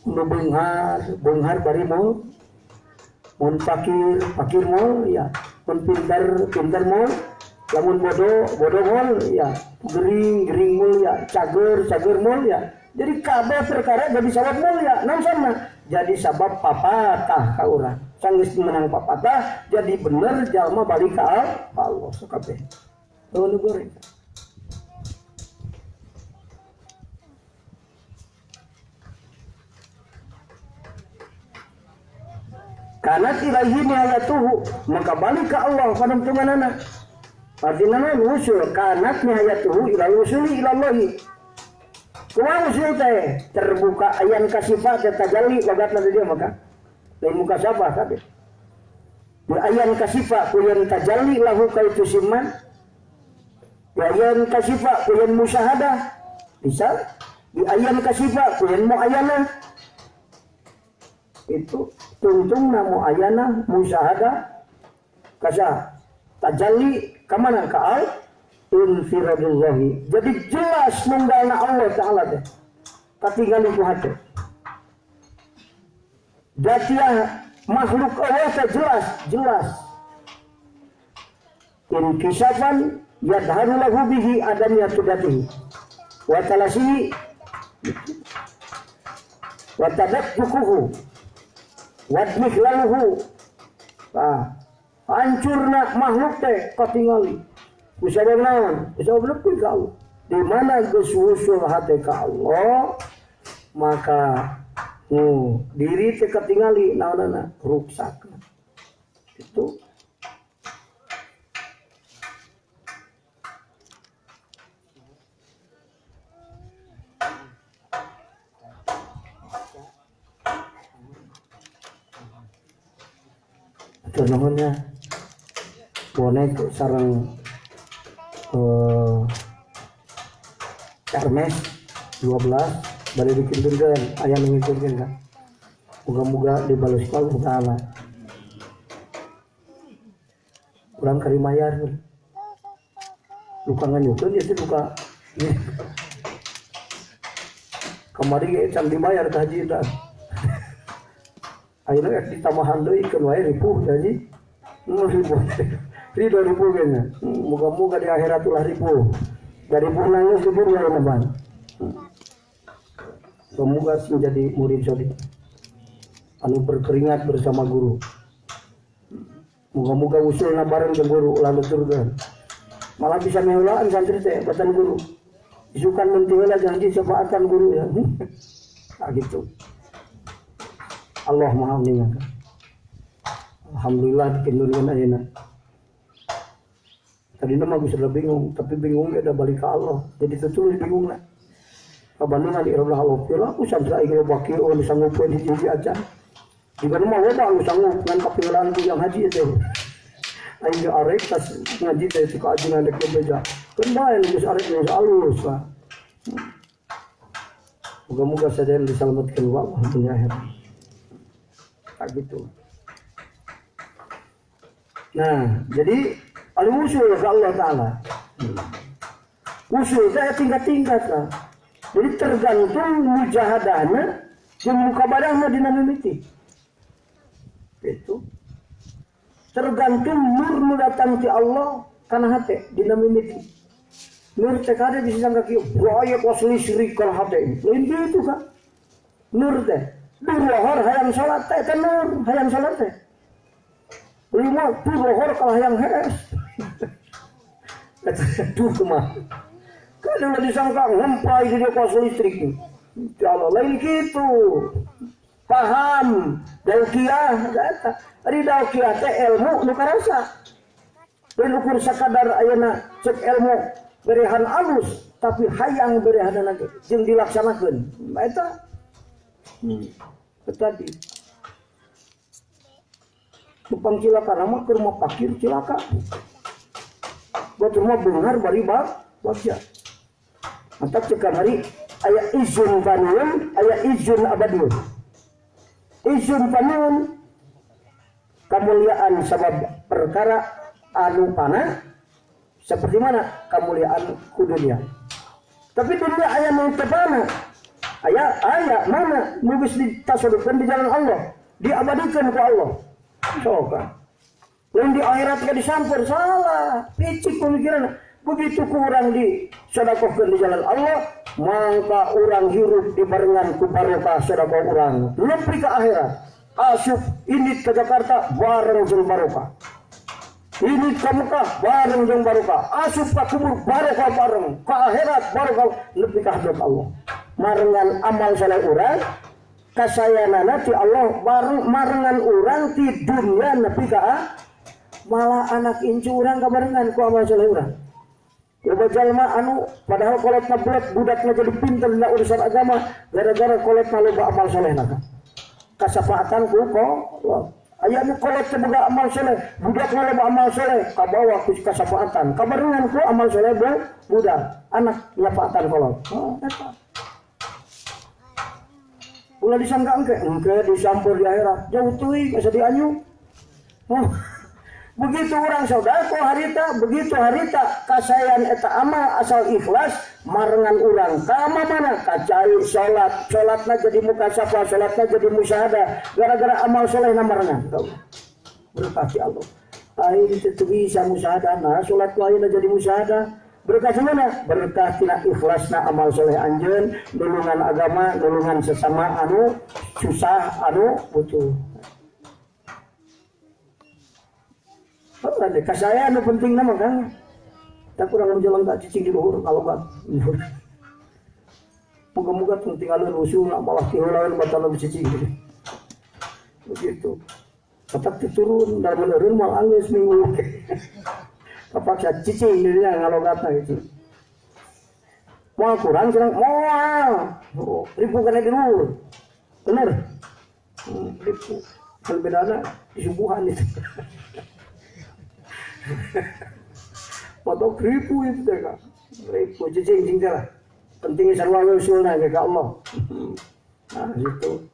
Nu beunghar bari mau mun fakir mau ya, mun pintar mau, lamun bodoh mau ya, gering mulia, cager mulia. Jadi kabeh perkara jadi sabab mulia. Naon jadi sabab papatah ka urang. Sanggeus menang papatah jadi bener jalma balik ka Allah sakabeh. Anu goreng. Karena ilahi nihayatuhu maka balik ke Allah pada temanana. Artinya usul kanat nihayatuhu ila usuli ila Allahi. Kumaha usul teh terbuka ayan kasifat tajalli logatna dia maka. Lain muka siapa kabeh. Di ayan kasifat kuyan tajalli lahu kaitu siman. Di ayan kasifat kuyan musyahadah. Bisa di ayan kasifat kuyan muayyanah. Itu tuntung namu ayana musyahadah kasa tajalli kamana ka infiradullahi. Jadi jelas nunggalna Allah Ta'ala teh katinggali ku hate datiah makhluk Allah teh jelas inkisafan yadharu lahu bihi adamiyatu datihi wa talasihi wa tadakkuhu wadmih laluhu hancurna makhluk teh katingali usabab naon usabab nepi ka Allah di mana geus usul hate ka Allah maka diri teh ketingali naonana ruksak. Itu namanya bonek sarang Hermes 12 balik dikinturkan ayah mengiturkan kan moga-moga dibalas kalau Allah kurang karimayar luka nganyukeun ya teh luka kamari ge can dibayar ka haji tah ayeuna rek ditambahan deui keun wae ripuh haji ribu kayaknya moga-moga di akhirat ulah ribu dari ribu nangis ribu ya teman. Semoga menjadi murid sodik anu berkeringat bersama guru. Moga-moga usulna bareng ke guru lalu turun. Malah bisa meulaan santri teh batan guru. Isukan mentiheula janji syafaatan guru ya. Nah, gitu. Allah Maha mengingatkan. Alhamdulillah dikinurkeun ayeuna. Tadi nama gue sudah bingung, tapi bingungnya udah balik ke Allah. Jadi tertulis bingung lah. Kabandungan di Allah Allah, aku sampai ingin bakir orang sanggup di sini aja. Jika rumah wabah aku sanggup dengan kepilaan yang haji itu. Ayo arek tas ngaji itu keajian ada kebeja. Kendai lu arek lu alus lah. Moga-moga saja yang diselamatkan Allah dunia akhirat. Tak gitu. Nah, jadi al-usul ke Allah Ta'ala. Usul saya tingkat-tingkat lah. Jadi tergantung mujahadahnya yang muka badannya dinamimiti. Itu. Tergantung nur datang ke Allah karena hati dinamimiti. Nur tekade bisa sangka kieu, proyek wasli syirikal hati. Lain gitu kan. Nur teh. Nur lohor hayang salat teh kan nur hayang salat teh. Lima tur lohor kalah yang hees. Aduh kemah. Kalau disangka ngempai di kos listrik. Kalau lain gitu. Paham. Daukiah. Ari daukiah teh ilmu nu karasa. Dan ukur sakadar ayeuna cek ilmu berehan alus tapi hayang berehan lagi jeung dilaksanakeun. Eta. Tadi. Tupang cilaka nama ke rumah pakir cilaka. Buat rumah bengar bari bagja. Mantap cekam hari aya izin paneun, aya izin abadiun. Izin paneun kemuliaan sebab perkara anu panah seperti mana kemuliaan ku dunia. Tapi dunia aya nu teu panah. Aya mana nu geus ditasodikeun di jalan Allah, diabadikeun ku Allah. Soka. Yang di akhirat gak disampur salah. Picik pemikiran. Begitu kurang di sedekahkeun di jalan Allah, maka orang hirup di barengan ku barokah sedekah urang. Nepi ka akhirat. Asup ini ke Jakarta bareng jeung barokah. Ini ke Mekah bareng jeung barokah. Asup ka kubur barokah bareng. Ka akhirat barokah nepi ka hadrat Allah. Marengan amal saleh urang kasayanana ti Allah bareng marengan urang ti dunia nepi ka malah anak incu urang kabarengan ku amal saleh urang. Loba jalma anu padahal kolotna bulat budakna jadi pinter dina urusan agama gara-gara kolotna loba amal salehna. Kasafaatan ku ko aya nu kolot teh boga amal saleh, budakna loba amal saleh kabawa ku kasafaatan. Kabarengan ku amal saleh budak anak nyafaatan kolot. Oh, eta. Ulah disangka engke disampur di akhirat. Jauh teuing asa dianyu. Oh. Begitu orang saudara begitu harita kasayan eta amal asal ikhlas marengan urang kama mana kacai salatna jadi mukasafah salatna jadi musyahadah gara-gara amal soleh marengan berkah ti Allah ai itu bisa musyahadah nah salat ayeuna jadi musyahadah berkah mana berkah tina ikhlasna amal soleh anjeun nulungan agama nulungan sesama anu susah anu butuh. Kasaya anu penting nama kan. Tak kurang menjelang tak cicing di luhur kalau kan. Muga-muga tinggalin usul malah tinggalin batal lebih cici gitu. Begitu. Tetap diturun dan menurun mal anggus minggu. Kapaksa cici ini ngalogata itu. Mau kurang kurang mau ribu kena dulu. Bener. Ribu. Berbeda di subuhan itu. Foto ribu itu deh kak. Ribu cicing lah. Pentingnya sarwa usulnya ke Allah. Nah gitu.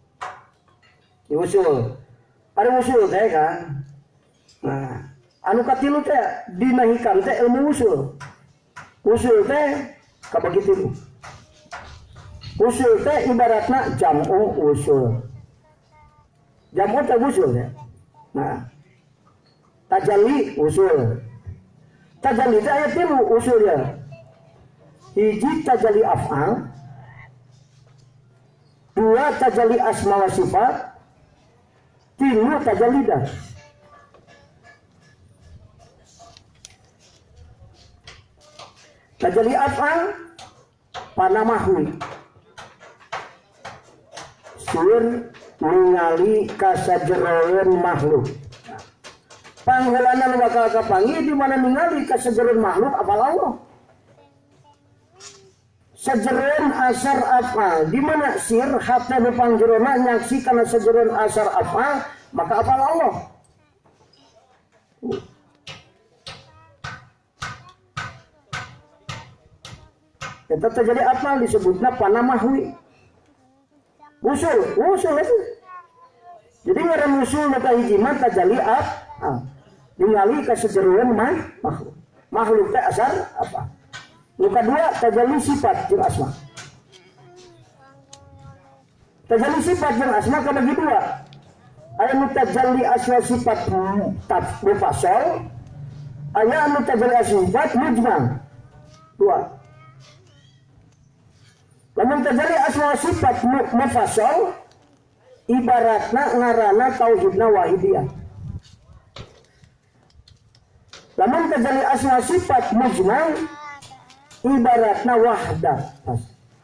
Ini usul. Ada usul teh kan. Nah, anu katilu teh dinahikan teh ilmu usul. Usul teh kabegitu. Usul teh ibaratna jam'u usul. Jam'u teh usul ya. Nah, tajalli usul. Tajalli teh aya tilu usulnya. Hiji tajalli af'al, dua tajalli asma wa sifat, tiga tajalli dat. Tajalli af'al panamahwi sur ningali kasajeroeun makhluk. Pangheulanna bakal kapanggih di mana ningali kasajeroeun makhluk apal Allah. Sajeroeun asar afal di mana sir hatta pangjerona nyaksi kana sajeroeun asar afal maka apal Allah. Eta terjadi afal disebutna panamahwi. Usul itu. Jadi ngaran usul maka hiji mah tajalli afal. Ningali ka sajeroeun makhluk. Makhluk teh asar apa? Yang kedua, tajalli sifat jeung asma. Tajalli sifat jeung asma kabagi dua. Aya nu tajalli asma sifat mufassal, aya anu tajalli asma sifat mujmal. Dua. Lamun tajalli asma sifat mufassal ibaratna ngaranna tauhidna wahidiyah. Lamun tajalli asma sifat mujmal ibaratna wahdah.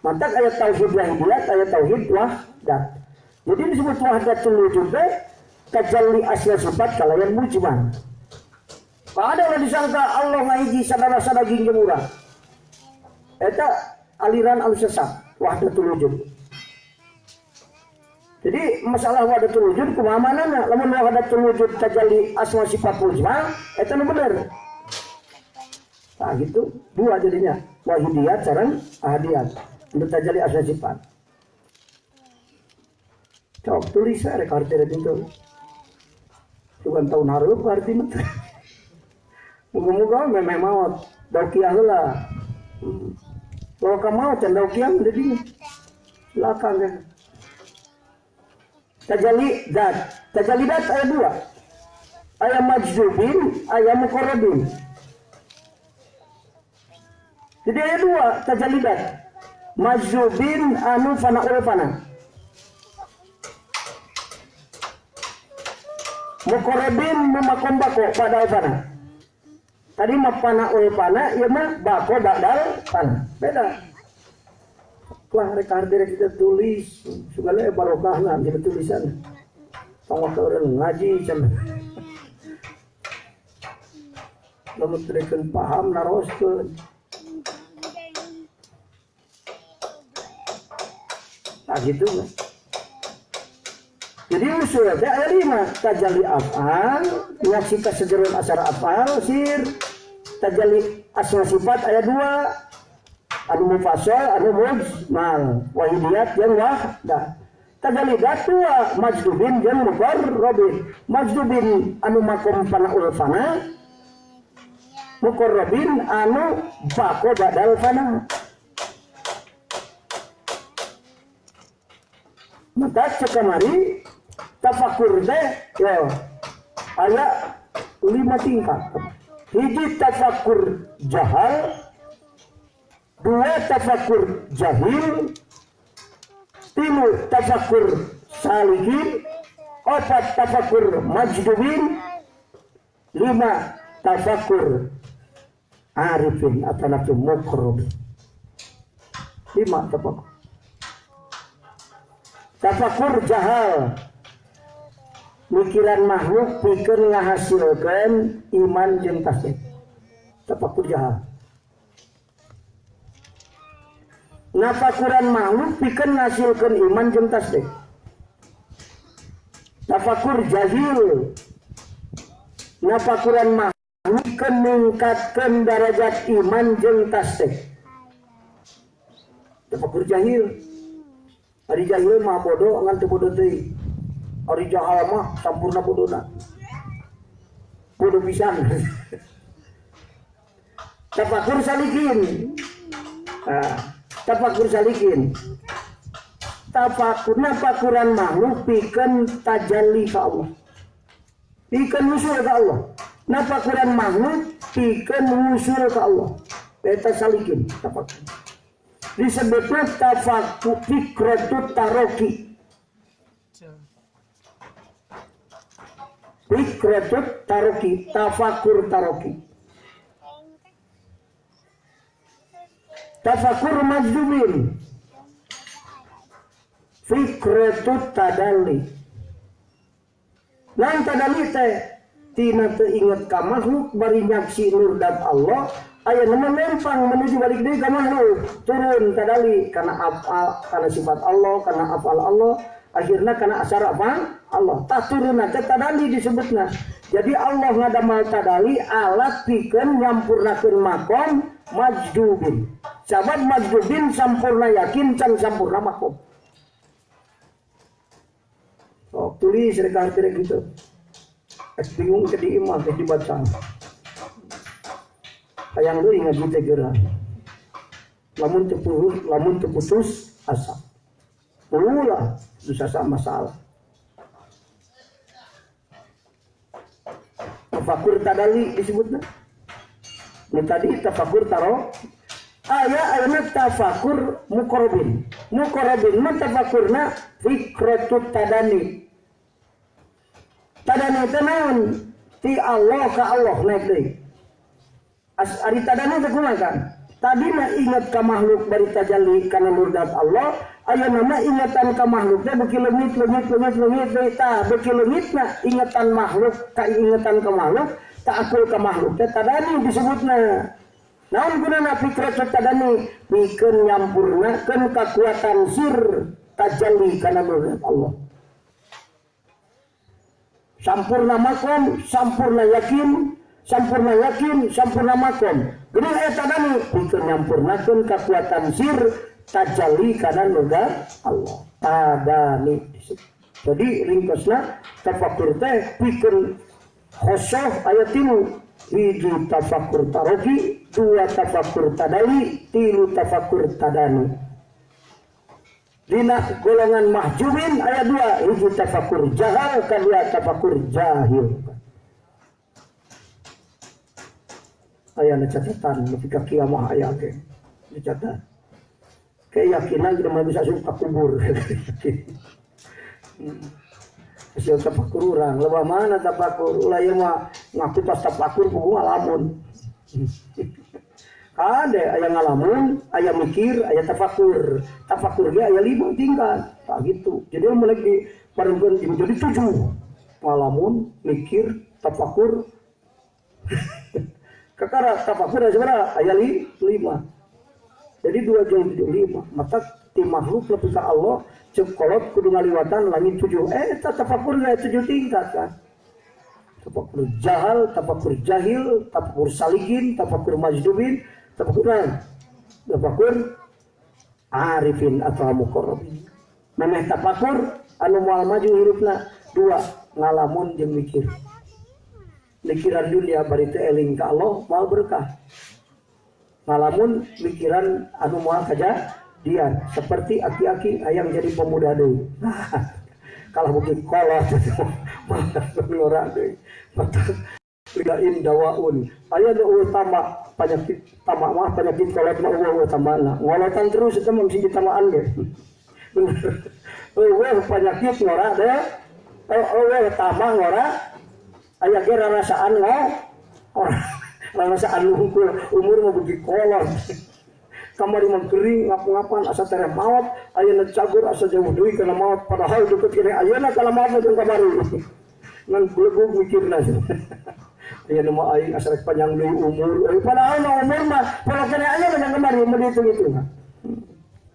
Mantak ayat tauhid wahidiyat, ayat tauhid wahdah. Jadi disebut wahdatul wujud tajalli asma sifat kalayan mujmal. Padahal disangka Allah ngahiji sadara-sadara jeung murah. Eta aliran anu sesat, wahdatul wujud. Jadi masalah wahdatul wujud kumaha manana? Lamun wahdatul wujud tajalli asma sifat mujmal, eta nu bener. Nah gitu, dua jadinya wahidiyat sareng ahadiyat untuk tajalli asma sifat. Cok tulis rek arti itu. Bukan tahun hareup arti mah. Muga-muga memang maot, daukiah heula. Kalau ka maot can daukiah jadi silakan deh. Tajalli dat aya dua. Aya majdzubin, aya muqarrabin. Jadi ada dua tajallidat. Majdzubin anu fana'ul fana. Muqarrabin memakom bako badal fana. Tadi mah fana'ul fana, ieu mah bako badal fana. Beda. Wah rek hareup kita tulis segala barokahna di tulisan. Tong keur ngaji can. Lamun teu paham naroskeun. Nah gitu kan. Jadi usul teh aya 5, tajalli af'al, nyaksi ka sajeroeun asar af'al, sir. Tajalli asma sifat aya 2. Anu mufassal, anu mujmal, wahidiyat jeung wahdah. Tajalli dat 2, majdzubin jeung muqarrabin. Majdzubin anu makom fana'ul fana, muqarrabin anu bako badal fana. Maka sekamari tafakur teh ya ada 5 tingkat. Hiji tafakur jahal, 2 tafakur jahil, 3 tafakur salikin, 4 tafakur majdzubin, 5 tafakur arifin atau muqarrabin. 5 tafakur. Tafakur jahal, mikiran makhluk pikeun ngahasilkeun iman jeung tasdik. Tafakur jahal. Nafakuran makhluk pikeun ngahasilkeun iman jeung tasdik. Tafakur jahil, nafakuran makhluk pikeun ningkatkeun derajat iman jeung tasdik. Tafakur jahil. Ari jahil mah bodoh ngan teu bodoh teuing. Ari jahal mah sampurna bodohna. Bodoh pisan. Tafakur salikin. Tafakur salikin. Nafakuran makhluk pikeun tajalli ka Allah. Pikeun usul ka Allah. Nafakuran makhluk pikeun usul ka Allah. Eta salikin tafakur. Disebutnya tafakur fikratut taroki. Fikratut taroki, tafakur taroki. Tafakur majdubin. Fikratut tadalli. Lan tadalli teh tina teu inget ka makhluk bari nyaksi nurdat Allah. Aya nama lempang menuju balik deui ka makhluk, turun tadali karena afal, karena sifat Allah, karena afal Allah, akhirnya karena asar apa? Allah. Tak turunna teh tadali disebutna. Jadi Allah ngadamal tadali alat pikeun nyampurnakeun makom majdubin. Sahabat majdubin sampurna yakin can sampurna makom. Oh, tulis rek gitu. Bingung ke di imam teh dibaca. Hayang deui ngaji teh geura. Lamun teu putus asa. Ulah susah masalah. Tafakur tadali disebutna. Ini tadi tafakur taro. Ayana tafakur muqarrabin. Muqarrabin mah tafakurna fikratut tadani. Tadani teh naon? Ti Allah ka Allah naik deui. Ari tadana teh kumaha kan? Tadi mah ingat ka makhluk bari tajalli kana murdat Allah, ayeuna mah ingatan ka makhluk teh beuki leungit deui tah, beuki leungitna ingatan makhluk ka ingatan ka makhluk, ta akul ka makhluk teh tadani disebutna. Naon gunana fikrat tadani? Pikeun nyampurnakeun kakuatan sir tajalli kana murdat Allah. Sampurna makom, sampurna yakin, sampurna makom. Jadi ayat tadani pikeun nyampurnakeun kakuatan sir tajalli kana murdat Allah. Tadani. Jadi ringkasna tafakur teh pikeun khosoh ayat 3. 1 tafakur taroki, 2 tafakur tadali, 3 tafakur tadani. Dina golongan mahjubin ayat 2, 1 tafakur jahal, 2 tafakur jahil. Ayana catatan nepi ka kiamah aya ge. Dicatat. Keyakinan kita mah bisa suka kubur. Hasil tafakur urang, lebah mana tafakur? Ulah ieu mah ngaku pas tafakur kudu ngalamun. Ada aya ngalamun, aya mikir, aya tafakur. Tafakur ge aya 5 tingkat. Tak gitu. Jadi mulai di pareungkeun jadi 7. Ngalamun, mikir, tafakur. Kakara tafakur sebenarnya aya 5. Jadi 2 jeung 5. Maka ti makhluk lebih ka Allah cek kolot kudu ngaliwatan langit 7. Tafakur ge 7 tingkat kan. Tafakur jahal, tafakur jahil, tafakur salikin, tafakur majdubin, tafakur arifin atau muqarrabin. Memeh tafakur anu moal maju hirupna 2 ngalamun jeung mikir. Mikiran dunia bari teu eling ka Allah moal berkah. Ngalamun mikiran anu moal kajadian seperti aki-aki hayang jadi pemuda deui. Kalah bukit kolot ngora deui. Lidain dawaun. Aya nu utama penyakit tamak mah penyakit kolot mah utamana. Ngolotan terus eta mah mesti ditamaan ge. Bener. Penyakit ngora deh. Tamak ngora aya ge rarasaan rarasaan hungkul umur mah beuki kolot. kamari mah gering ngap-ngapan asa tereh maot ayeuna cagur asa jauh deui kana maot padahal deukeut kene ayeuna kana maot jeung kamari ngan belegug mikirna ayeuna mah aing asa rek panjang deui umur padahal mah umur mah pola kene ayeuna jeung kamari mah dihitung-hitung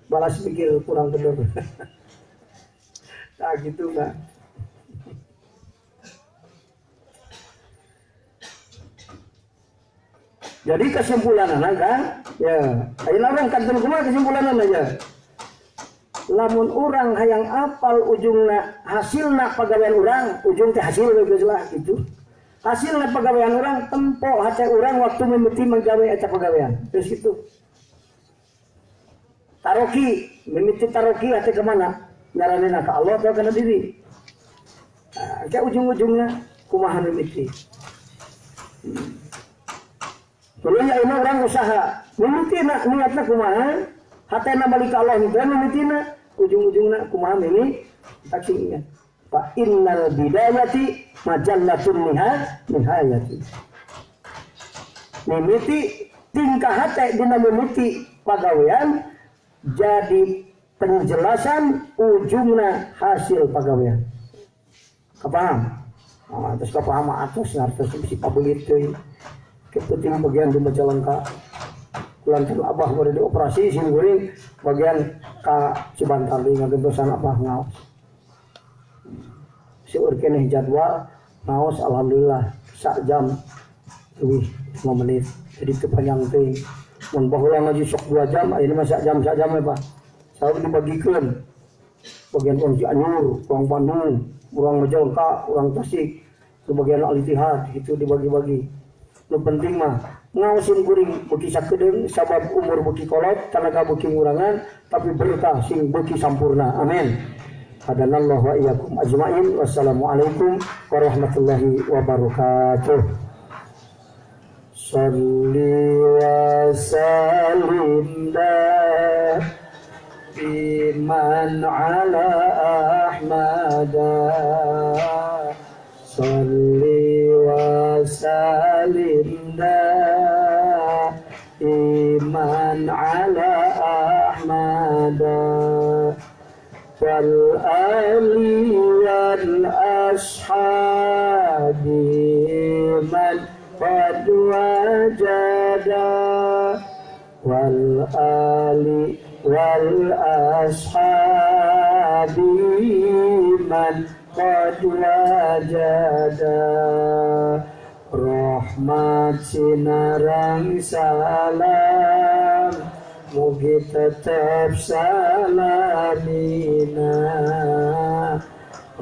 balas mikir kurang bener nah gitu kan. Jadi kesimpulanana kan, ya, ayeuna urang kanten kumaha kesimpulanana ya. Lamun urang hayang apal ujungna hasilna pagawean urang, ujung teh hasil we geus lah gitu. Hasilna pagawean urang tempo hate urang waktu mimiti menggawe eta pagawean. Terus gitu. Taroki, mimiti taroki hate ke mana? Nyaranina ka Allah atau kana diri. Nah, ke ujung-ujungna kumaha mimiti. Kalau ya ini orang usaha, mimitina niatna kumaha, hatena balik ka Allah dan mimitina ujung-ujungna kumaha mimi taksinya. Fa innal bidayati majallatun nihayati. Mimiti tingkah hate dina mimiti pagawean jadi penjelasan ujungna hasil pagawean. Kapaham? Ah, terus kapaham atus ngartos bisi pabelit teuing. Kepenting bagian di Majalengka kulantan abah baru dioperasi sing goreng bagian ka Cibantar di ngagentosan abah ngaos seueur keneh jadwal ngaos alhamdulillah sak jam lebih 5 menit jadi teu panjang teh mun baheula ngaji sok 2 jam ayeuna mah sak jam ya Pak saeutik dibagikeun bagian orang Cianjur, orang Bandung, orang Majalengka, orang Tasik, bagian Al-Ittihad itu dibagi-bagi. Nu penting mah ngaosin kuring beuki sakedeung sabab umur beuki kolot tenaga beuki ngurangan tapi berkah sing beuki sampurna amin hadanallahu wa iyyakum ajmain wassalamualaikum warahmatullahi wabarakatuh shalli wa sallim iman ala ahmada shalli wa sallim iman ala ahmada wal ali wal ashabi man qad wajada wal ali wal ashabi man qad wajada rahmat sinarang salam mugi tetap salamina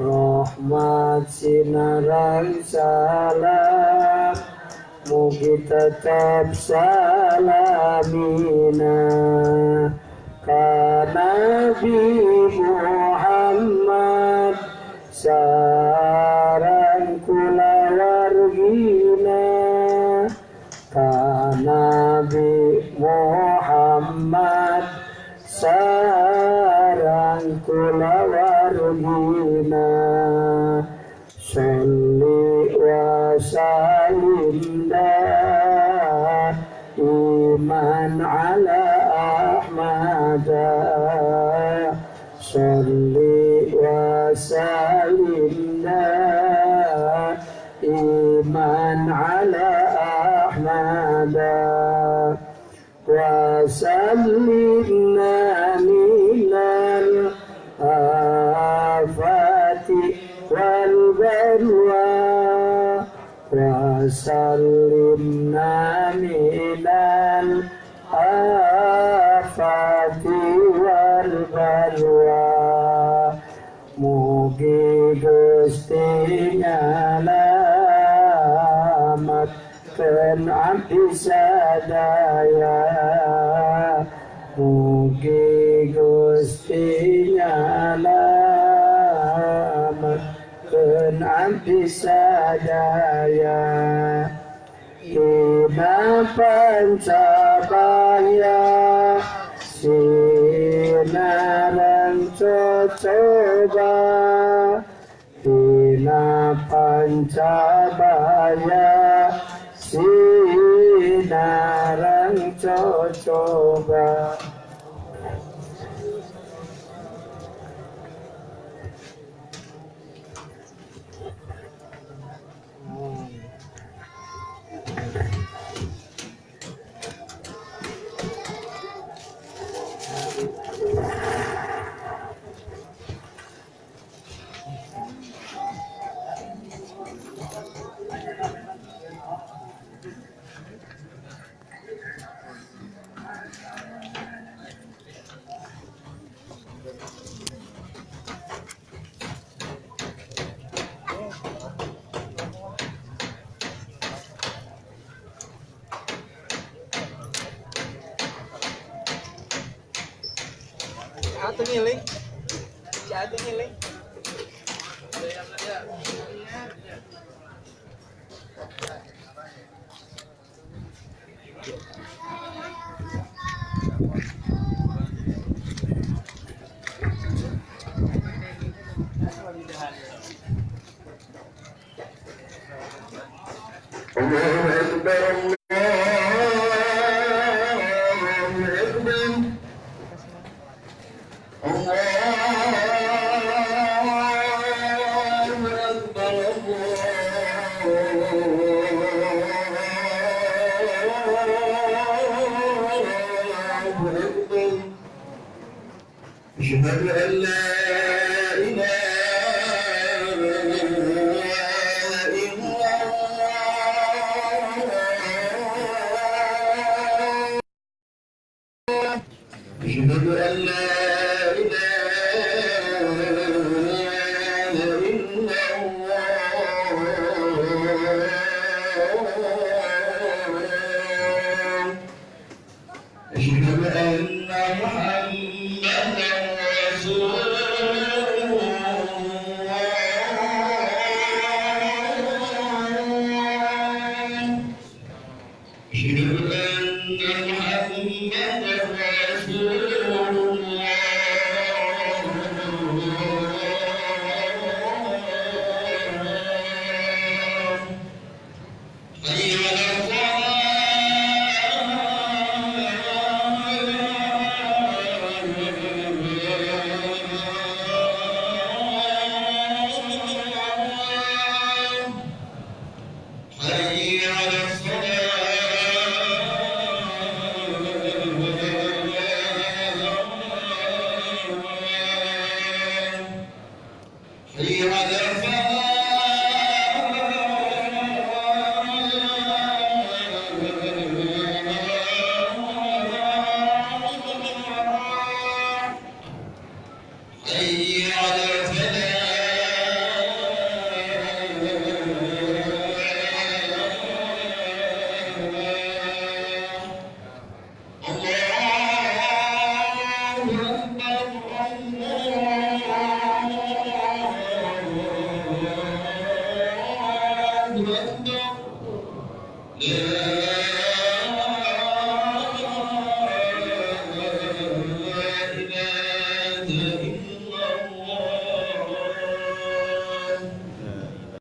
rahmat sinarang salam mugi tetap salamina ka Nabi Muhammad sareng kula wargina ka Nabi Muhammad sareng kula wargina sholli wa sallim iman ala ahmada sholli wa sallim iman ala ahmada wa sallimna minal afati wal balwa wa sallimna minal afati wal balwa mugi Gusti nyalametkeun abdi sadaya mugi Gusti nyalametkeun abdi sadaya dina pancabaya sinareng cocoba dina pancabaya sinareng narang coba. Atu ngiling. Si atu ngiling. Allahu Akbar, أشهد أن لا إله إلا الله. أشهد أن لا إله إلا الله. أشهد أن محمدا رسول الله. أشهد أن محمدا رسول الله. حي على حي على الصلاة. حي على